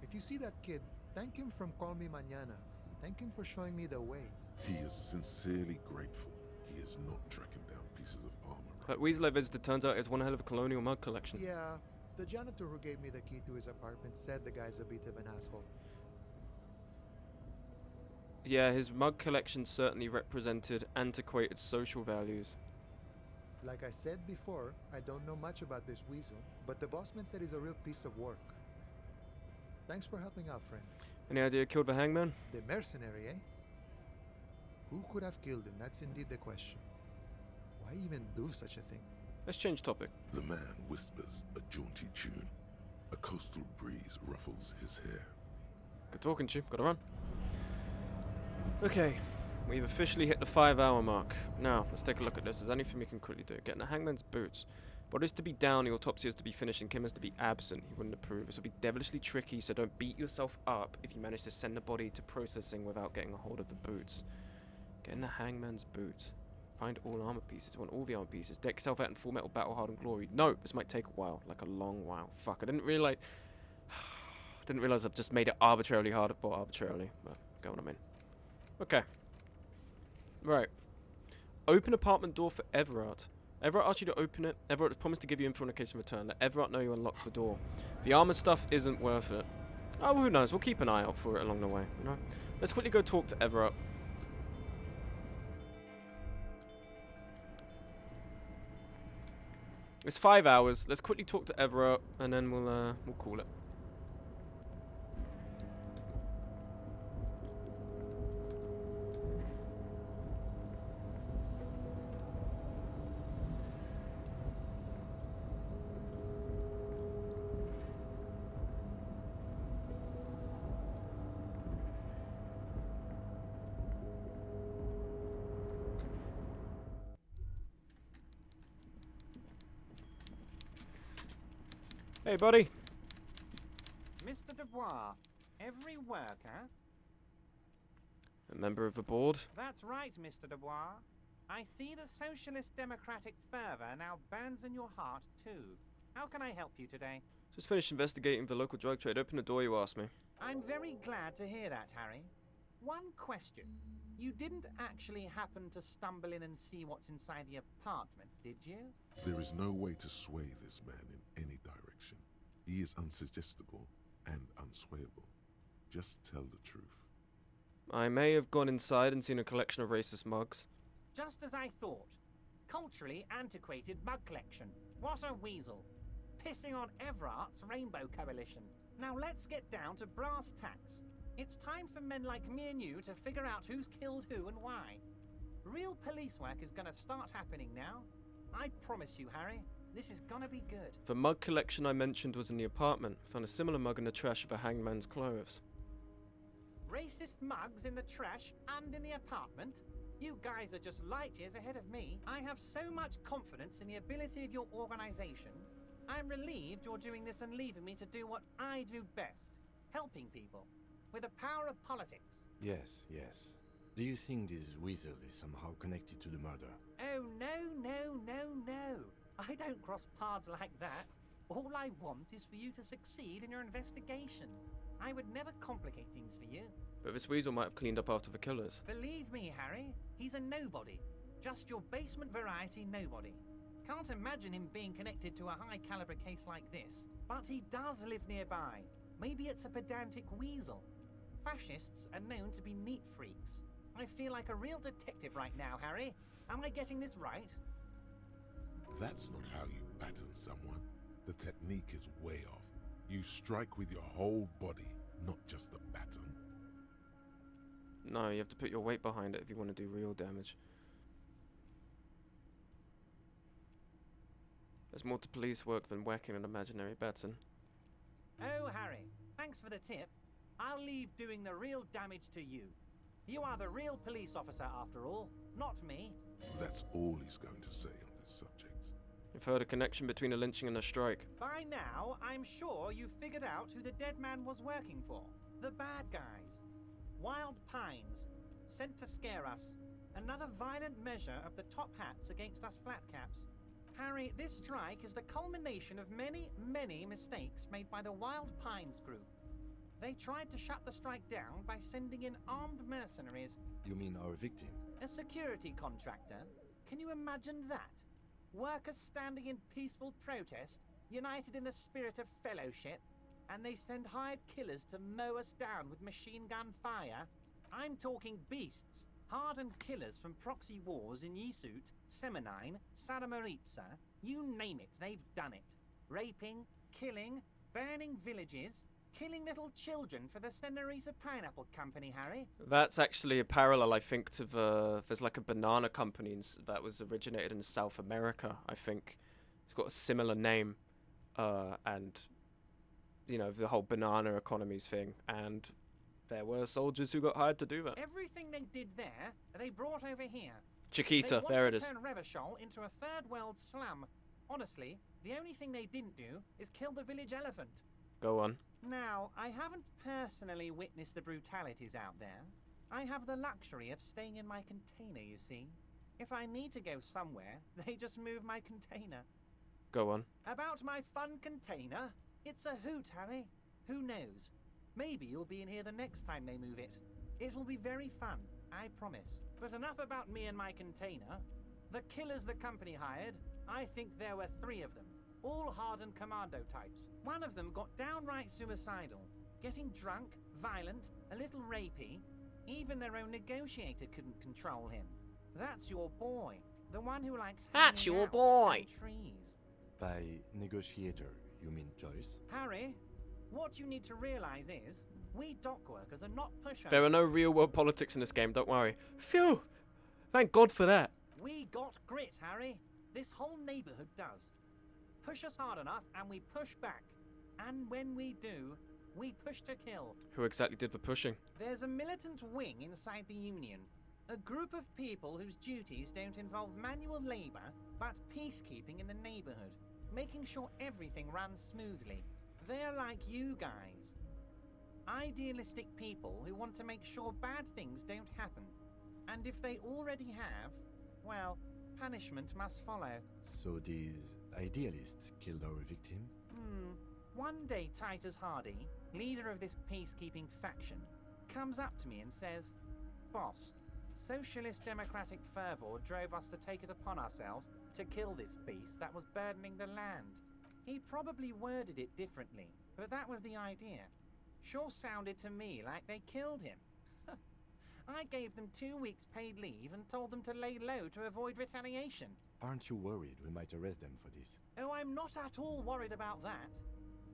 If you see that kid, thank him from Call Me Mañana. Thank him for showing me the way. He is sincerely grateful. He is not tracking down pieces of armor. That Weasley visitor turns out is one hell of a colonial mug collection. Yeah, the janitor who gave me the key to his apartment said the guy's a bit of an asshole. Yeah, his mug collection certainly represented antiquated social values. Like I said before, I don't know much about this weasel, but the bossman said he's a real piece of work. Thanks for helping out, friend. Any idea who killed the hangman? The mercenary, eh? Who could have killed him? That's indeed the question. Why even do such a thing? Let's change topic. The man whispers a jaunty tune. A coastal breeze ruffles his hair. Good talking to you. Gotta run. Okay, we've officially hit the 5-hour mark. Now, let's take a look at this. Is there anything we can quickly do? Getting the hangman's boots. Body is to be down, the autopsy is to be finished, and Kim is to be absent. He wouldn't approve. This will be devilishly tricky, so don't beat yourself up if you manage to send the body to processing without getting a hold of the boots. Getting the hangman's boots. Find all armor pieces. I want all the armor pieces. Deck yourself out in full metal battle hardened glory. No, this might take a while. Like a long while. Fuck, I didn't realize... didn't realize I've just made it arbitrarily hard. Well, arbitrarily, but go on, I mean. Okay. Right. Open apartment door for Everard. Everard asked you to open it. Everard has promised to give you info in case of return. Let Everard know you unlocked the door. The armor stuff isn't worth it. Oh, well, who knows? We'll keep an eye out for it along the way, you know? Let's quickly go talk to Everard. It's 5 hours. Let's quickly talk to Everard, and then we'll call it. Hey, buddy. Mr. Dubois, every worker? A member of the board. That's right, Mr. Dubois. I see the socialist democratic fervor now burns in your heart, too. How can I help you today? Just finished investigating the local drug trade. Open the door, you asked me. I'm very glad to hear that, Harry. One question. You didn't actually happen to stumble in and see what's inside the apartment, did you? There is no way to sway this man in any direction. He is unsuggestible and unswayable. Just tell the truth. I may have gone inside and seen a collection of racist mugs. Just as I thought. Culturally antiquated mug collection. What a weasel. Pissing on Everart's Rainbow Coalition. Now let's get down to brass tacks. It's time for men like me and you to figure out who's killed who and why. Real police work is gonna start happening now. I promise you, Harry, this is gonna be good. The mug collection I mentioned was in the apartment. Found a similar mug in the trash of a hangman's clothes. Racist mugs in the trash and in the apartment? You guys are just light years ahead of me. I have so much confidence in the ability of your organization. I'm relieved you're doing this and leaving me to do what I do best. Helping people. with the power of politics. Yes, yes. Do you think this weasel is somehow connected to the murder? Oh, no. I don't cross paths like that. All I want is for you to succeed in your investigation. I would never complicate things for you. But this weasel might have cleaned up after the killers. Believe me, Harry, he's a nobody. Just your basement variety nobody. Can't imagine him being connected to a high-caliber case like this. But he does live nearby. Maybe it's a pedantic weasel. Fascists are known to be neat freaks. I feel like a real detective right now, Harry. Am I getting this right? That's not how you baton someone. The technique is way off. You strike with your whole body, not just the baton. No, you have to put your weight behind it if you want to do real damage. There's more to police work than whacking an imaginary baton. Oh, Harry, thanks for the tip. I'll leave doing the real damage to you. You are the real police officer after all, not me. That's all he's going to say on this subject. You've heard a connection between a lynching and a strike. By now, I'm sure you've figured out who the dead man was working for. The bad guys. Wild Pines. Sent to scare us. Another violent measure of the top hats against us flatcaps. Harry, this strike is the culmination of many mistakes made by the Wild Pines group. They tried to shut the strike down by sending in armed mercenaries. You mean our victim? A security contractor? Can you imagine that? Workers standing in peaceful protest, united in the spirit of fellowship, and they send hired killers to mow us down with machine gun fire? I'm talking beasts, hardened killers from proxy wars in Yisut, Semenine, Saramaritsa, you name it, they've done it. Raping, killing, burning villages, killing little children for the Senorita Pineapple Company, Harry. That's actually a parallel, I think, to there's like a banana company that was originated in South America, I think. It's got a similar name, and, you know, the whole banana economies thing, and there were soldiers who got hired to do that. Everything they did there, they brought over here. Chiquita, there it is. They want to turn Revachol into a third world slum. Honestly, the only thing they didn't do is kill the village elephant. Go on. Now, I haven't personally witnessed the brutalities out there. I have the luxury of staying in my container, you see. If I need to go somewhere, they just move my container. Go on. About my fun container? It's a hoot, Harry. Who knows? Maybe you'll be in here the next time they move it. It will be very fun, I promise. But enough about me and my container. The killers the company hired, I think there were 3 of them. All hardened commando types. One of them got downright suicidal. Getting drunk, violent, a little rapey. Even their own negotiator couldn't control him. That's your boy. The one who likes That's hanging your out boy. and trees. By negotiator, you mean Joyce? Harry, what you need to realize is, we dock workers are not pushovers. There are no real world politics in this game, don't worry. Phew! Thank God for that. We got grit, Harry. This whole neighborhood does. Push us hard enough and we push back. And when we do, we push to kill. Who exactly did the pushing? There's a militant wing inside the Union. A group of people whose duties don't involve manual labor, but peacekeeping in the neighborhood. Making sure everything runs smoothly. They're like you guys. Idealistic people who want to make sure bad things don't happen. And if they already have, well, punishment must follow. So these idealists killed our victim? One day Titus Hardy, leader of this peacekeeping faction, comes up to me and says, "Boss, socialist democratic fervor drove us to take it upon ourselves to kill this beast that was burdening the land." He probably worded it differently, but that was the idea. Sure sounded to me like they killed him. I gave them 2 weeks paid leave and told them to lay low to avoid retaliation. Aren't you worried we might arrest them for this? Oh, I'm not at all worried about that.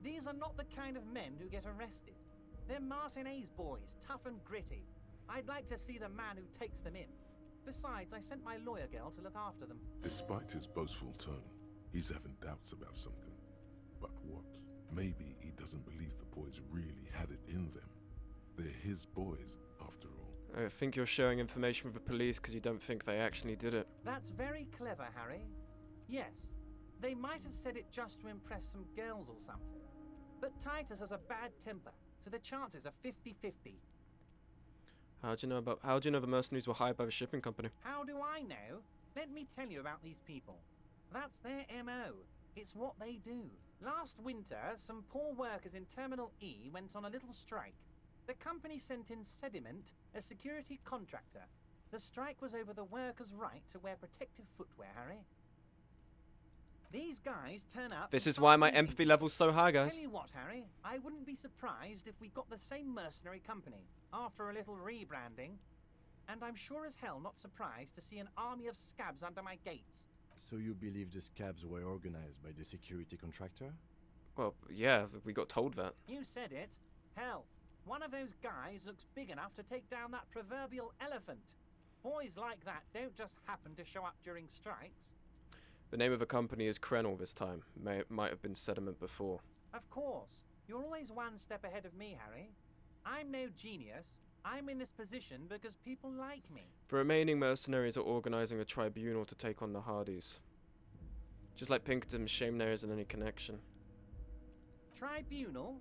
These are not the kind of men who get arrested. They're Martinez boys, tough and gritty. I'd like to see the man who takes them in. Besides, I sent my lawyer girl to look after them. Despite his boastful tone, he's having doubts about something. But what? Maybe he doesn't believe the boys really had it in them. They're his boys, after all. I think you're sharing information with the police because you don't think they actually did it. That's very clever, Harry. Yes, they might have said it just to impress some girls or something. But Titus has a bad temper, so the chances are 50-50. How do you know the mercenaries were hired by the shipping company? How do I know? Let me tell you about these people. That's their MO. It's what they do. Last winter, some poor workers in Terminal E went on a little strike. The company sent in Sediment, a security contractor. The strike was over the workers' right to wear protective footwear, Harry. These guys turn up. This is why my empathy level's so high, guys. Tell you what, Harry, I wouldn't be surprised if we got the same mercenary company after a little rebranding. And I'm sure as hell not surprised to see an army of scabs under my gates. So you believe the scabs were organized by the security contractor? Well, yeah, we got told that. You said it. Hell, one of those guys looks big enough to take down that proverbial elephant. Boys like that don't just happen to show up during strikes. The name of the company is Krenel this time. Might have been Sediment before. Of course. You're always one step ahead of me, Harry. I'm no genius. I'm in this position because people like me. The remaining mercenaries are organizing a tribunal to take on the Hardys. Just like Pinkerton's shame there isn't any connection. Tribunal?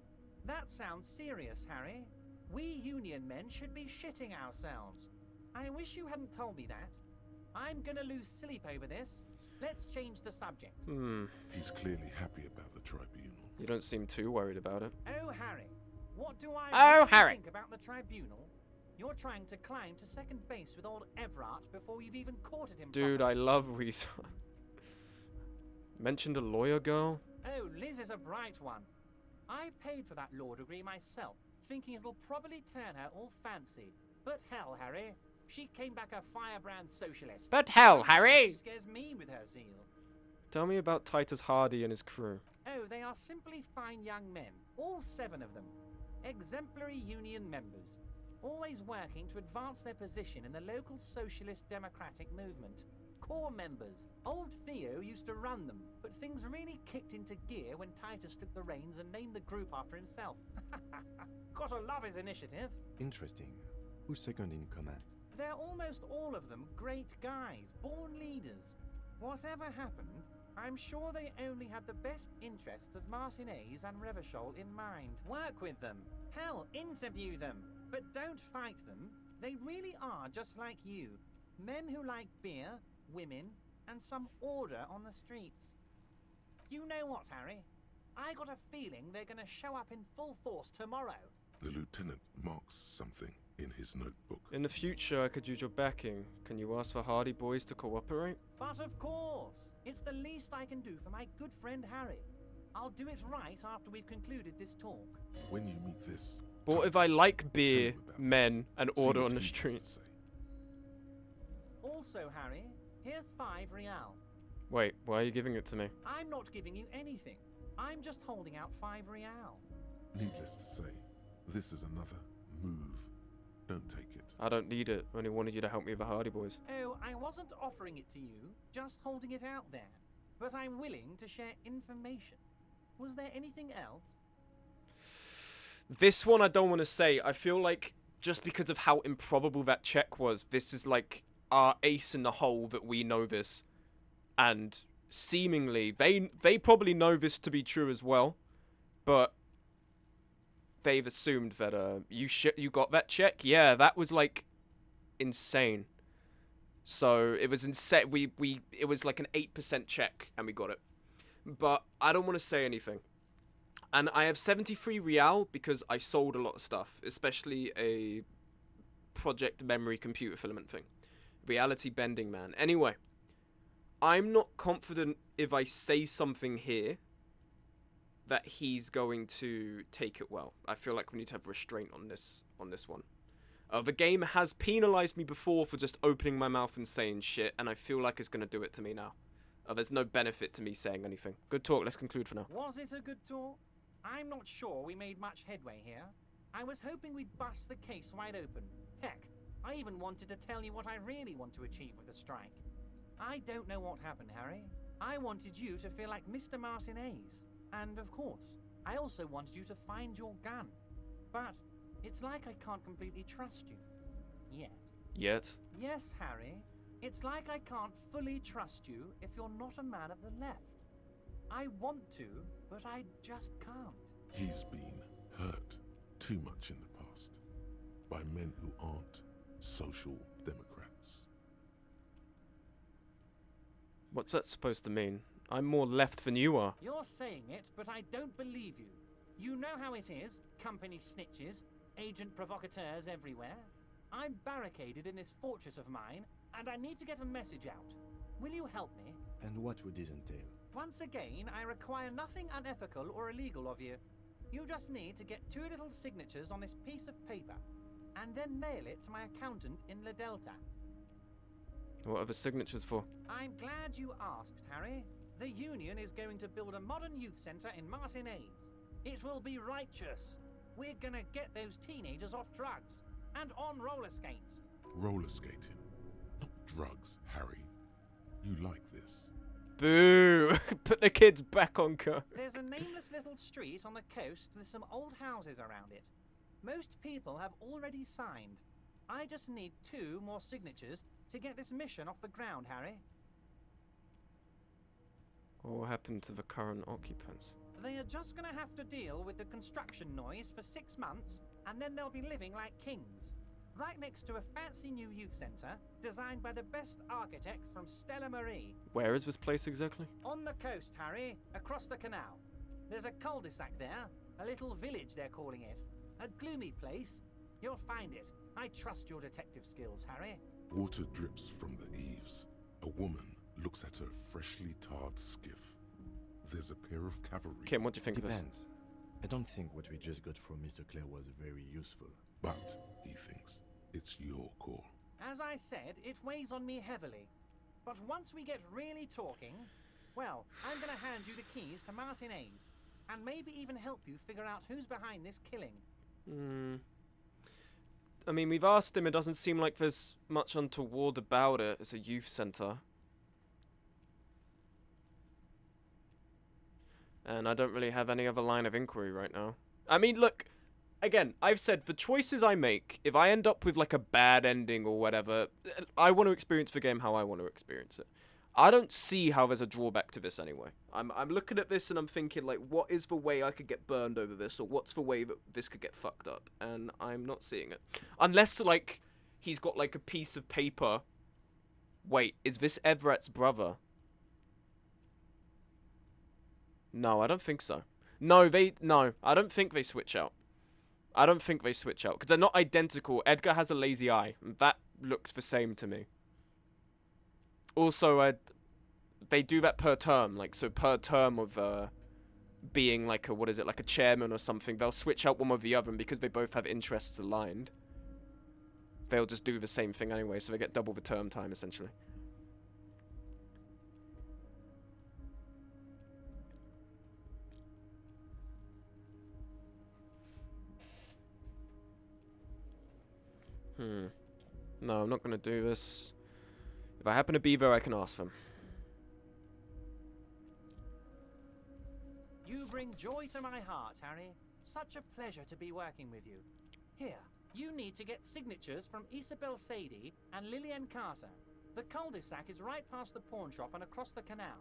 That sounds serious, Harry. We Union men should be shitting ourselves. I wish you hadn't told me that. I'm gonna lose sleep over this. Let's change the subject. He's clearly happy about the tribunal. You don't seem too worried about it. Oh, Harry. What do I really think about the tribunal? You're trying to climb to second base with old Everard before you've even courted him. Dude, I love Weezer. Mentioned a lawyer girl? Oh, Liz is a bright one. I paid for that law degree myself, thinking it'll probably turn her all fancy. But hell, Harry, she came back a firebrand socialist. But hell, Harry! She scares me with her zeal. Tell me about Titus Hardy and his crew. Oh, they are simply fine young men, all 7 of them. Exemplary union members, always working to advance their position in the local socialist democratic movement. Core members. Old Theo used to run them, but things really kicked into gear when Titus took the reins and named the group after himself. Gotta love his initiative. Interesting. Who's second in command? They're almost all of them great guys, born leaders. Whatever happened, I'm sure they only had the best interests of Martinez and Revachol in mind. Work with them. Hell, interview them. But don't fight them. They really are just like you. Men who like beer, women, and some order on the streets. You know what, Harry? I got a feeling they're gonna show up in full force tomorrow. The lieutenant marks something in his notebook. In the future, I could use your backing. Can you ask the Hardy boys to cooperate? But of course! It's the least I can do for my good friend Harry. I'll do it right after we've concluded this talk. When you meet this... But if I like beer, men, and order on the streets. Also, Harry, here's 5 real. Wait, why are you giving it to me? I'm not giving you anything. I'm just holding out 5 real. Needless to say, this is another move. Don't take it. I don't need it. I only wanted you to help me with the Hardy boys. Oh, I wasn't offering it to you, just holding it out there. But I'm willing to share information. Was there anything else? This one I don't want to say. I feel like just because of how improbable that check was, this is like our ace in the hole that we know this. And seemingly, they probably know this to be true as well. But they've assumed that you got that check. Yeah, that was like insane. So it was insane. It was like an 8% check and we got it. But I don't want to say anything. And I have 73 real because I sold a lot of stuff, especially a project memory computer filament thing. Reality bending, man. Anyway, I'm not confident if I say something here that he's going to take it well. I feel like we need to have restraint on this one. The game has penalized me before for just opening my mouth and saying shit, and I feel like it's going to do it to me now. There's no benefit to me saying anything. Good talk, let's conclude for now. Was it a good talk? I'm not sure we made much headway here. I was hoping we'd bust the case wide open. Heck, I even wanted to tell you what I really want to achieve with the strike. I don't know what happened, Harry. I wanted you to feel like Mr. Martinez. And of course, I also wanted you to find your gun. But it's like I can't completely trust you. Yet. Yes, Harry. It's like I can't fully trust you if you're not a man of the left. I want to, but I just can't. He's been hurt. too much in the past, by men who aren't social democrats. What's that supposed to mean? I'm more left than you are. You're saying it, but I don't believe you. You know how it is, company snitches, agent provocateurs everywhere. I'm barricaded in this fortress of mine, and I need to get a message out. Will you help me? And what would this entail? Once again, I require nothing unethical or illegal of you. You just need to get 2 little signatures on this piece of paper, and then mail it to my accountant in La Delta. What are the signatures for? I'm glad you asked, Harry. The Union is going to build a modern youth centre in Martinez. It will be righteous. We're gonna get those teenagers off drugs and on roller skates. Roller skating, not drugs, Harry. You like this. Boo! Put the kids back on coke. There's a nameless little street on the coast with some old houses around it. Most people have already signed. I just need 2 more signatures to get this mission off the ground, Harry. What happened to the current occupants? They are just gonna have to deal with the construction noise for 6 months, and then they'll be living like kings. Right next to a fancy new youth centre, designed by the best architects from Stella Marie. Where is this place exactly? On the coast, Harry, across the canal. There's a cul-de-sac there, a little village they're calling it. A gloomy place. You'll find it. I trust your detective skills, Harry. Water drips from the eaves. A woman looks at her freshly tarred skiff. There's a pair of cavalry. Kim, what do you think of this? Depends. I don't think what we just got from Mr. Clare was very useful. But, he thinks, it's your call. As I said, it weighs on me heavily. But once we get really talking, well, I'm gonna hand you the keys to Martinez, and maybe even help you figure out who's behind this killing. I mean, we've asked him, it doesn't seem like there's much untoward about it. It's a youth centre. And I don't really have any other line of inquiry right now. I mean, look, again, I've said, the choices I make, if I end up with, like, a bad ending or whatever, I want to experience the game how I want to experience it. I don't see how there's a drawback to this anyway. I'm looking at this and I'm thinking, like, what is the way I could get burned over this, or what's the way that this could get fucked up? And I'm not seeing it. Unless, like, he's got, like, a piece of paper. Wait, is this Everett's brother? No, I don't think so. No, I don't think they switch out. I don't think they switch out, because they're not identical. Edgar has a lazy eye. That looks the same to me. Also, they do that per term. Like, so per term of being, like, a, what is it, like a chairman or something, they'll switch out one or the other, and because they both have interests aligned, they'll just do the same thing anyway, so they get double the term time, essentially. No, I'm not going to do this. If I happen to be there, I can ask them. You bring joy to my heart, Harry. Such a pleasure to be working with you. Here, you need to get signatures from Isabel Sadie and Lillian Carter. The cul-de-sac is right past the pawn shop and across the canal.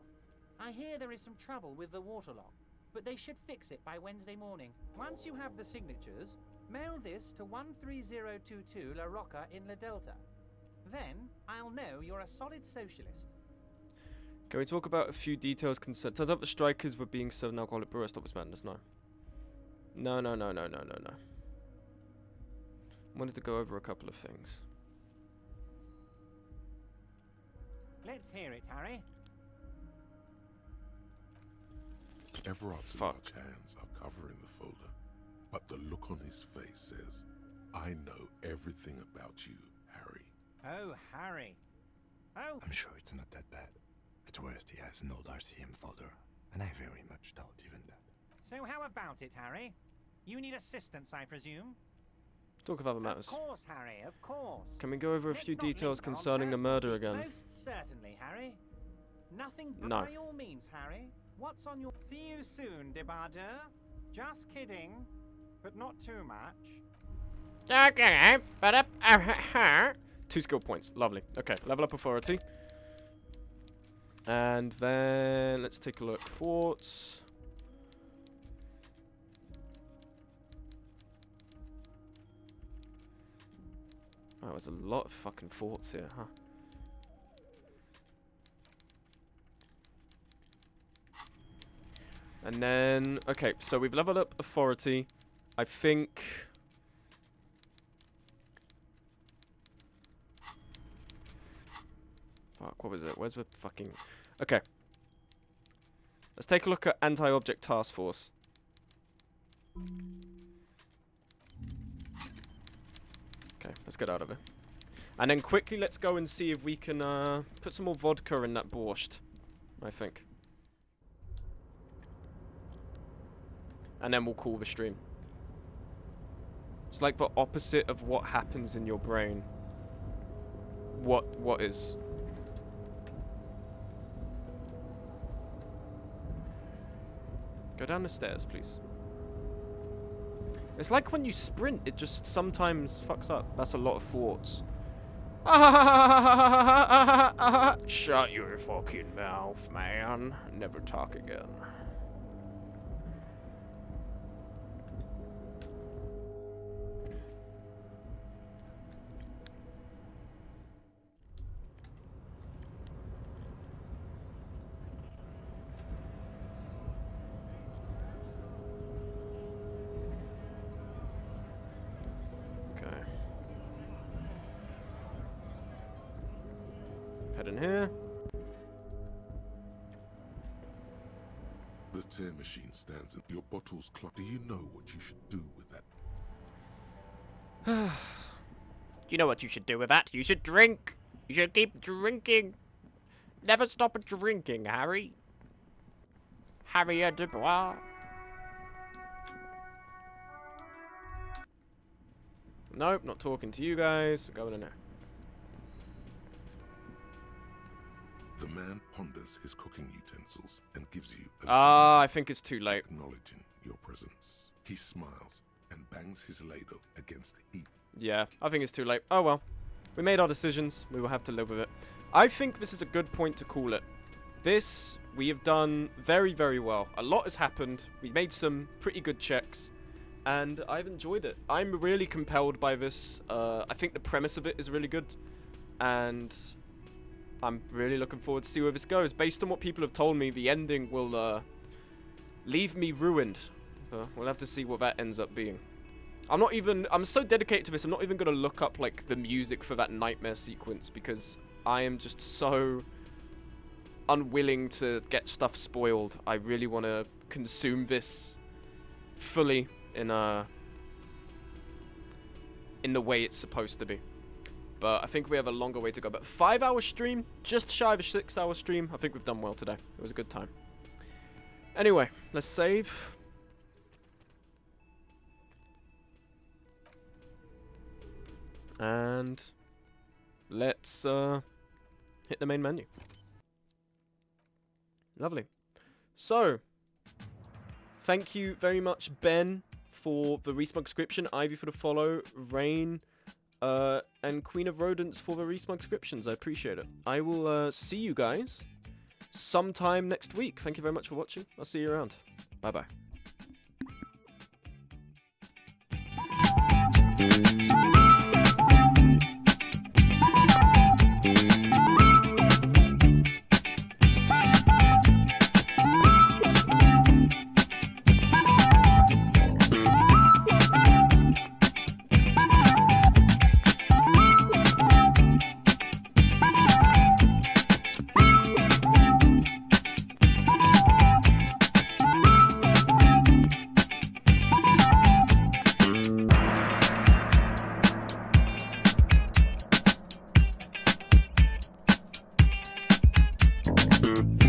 I hear there is some trouble with the waterlock, but they should fix it by Wednesday morning. Once you have the signatures, mail this to 13022 La Rocca in La Delta. Then, I'll know you're a solid socialist. Can we talk about a few details concerned? Turns out the strikers were being served an alcoholic brew. Stop this madness. No. No. Wanted to go over a couple of things. Let's hear it, Harry. Everard's large hands are covering the folder, but the look on his face says, I know everything about you, Harry. Oh, Harry. Oh. I'm sure it's not that bad. At worst, he has an old RCM folder, and I very much doubt even that. So how about it, Harry? You need assistance, I presume? Talk of other matters. Of course, Harry, of course. Can we go over a few details concerning the murder again? Most certainly, Harry. Nothing but No. by all means, Harry. What's on your... See you soon, Debardeur. Just kidding, but not too much. Okay, but 2 skill points. Lovely. Okay, level up authority. And then let's take a look. Forts. Oh, there's a lot of fucking forts here, huh? And then, okay, so we've leveled up authority. I think... Fuck, what was it? Where's the fucking... Okay. Let's take a look at anti-object task force. Okay, let's get out of it. And then quickly, let's go and see if we can put some more vodka in that borscht, I think. And then we'll call the stream. It's like the opposite of what happens in your brain. What is? Go down the stairs, please. It's like when you sprint, it just sometimes fucks up. That's a lot of thwarts. Shut your fucking mouth, man. Never talk again. Head in here. The tear machine stands in your bottle's clock. Do you know what you should do with that? Do you know what you should do with that? You should drink. You should keep drinking. Never stop drinking, Harry. Harriet Dubois. Nope, not talking to you guys. Going in there. The man ponders his cooking utensils and gives you a I think it's too late. acknowledging your presence. He smiles and bangs his ladle against the heat. Yeah, I think it's too late. Oh well. We made our decisions. We will have to live with it. I think this is a good point to call it. This, we have done very, very well. A lot has happened. We made some pretty good checks. And I've enjoyed it. I'm really compelled by this. I think the premise of it is really good. And I'm really looking forward to see where this goes. Based on what people have told me, the ending will leave me ruined. We'll have to see what that ends up being. I'm so dedicated to this, I'm not even going to look up like the music for that nightmare sequence because I am just so unwilling to get stuff spoiled. I really want to consume this fully in the way it's supposed to be. But I think we have a longer way to go. But 5-hour stream, just shy of a 6-hour stream. I think we've done well today. It was a good time. Anyway, let's save. And let's hit the main menu. Lovely. So, thank you very much, Ben, for the Resmug subscription, Ivy for the follow, Rain, and Queen of Rodents for the Resmug subscriptions. I appreciate it. I will see you guys sometime next week. Thank you very much for watching. I'll see you around. Bye-bye. Mm-hmm.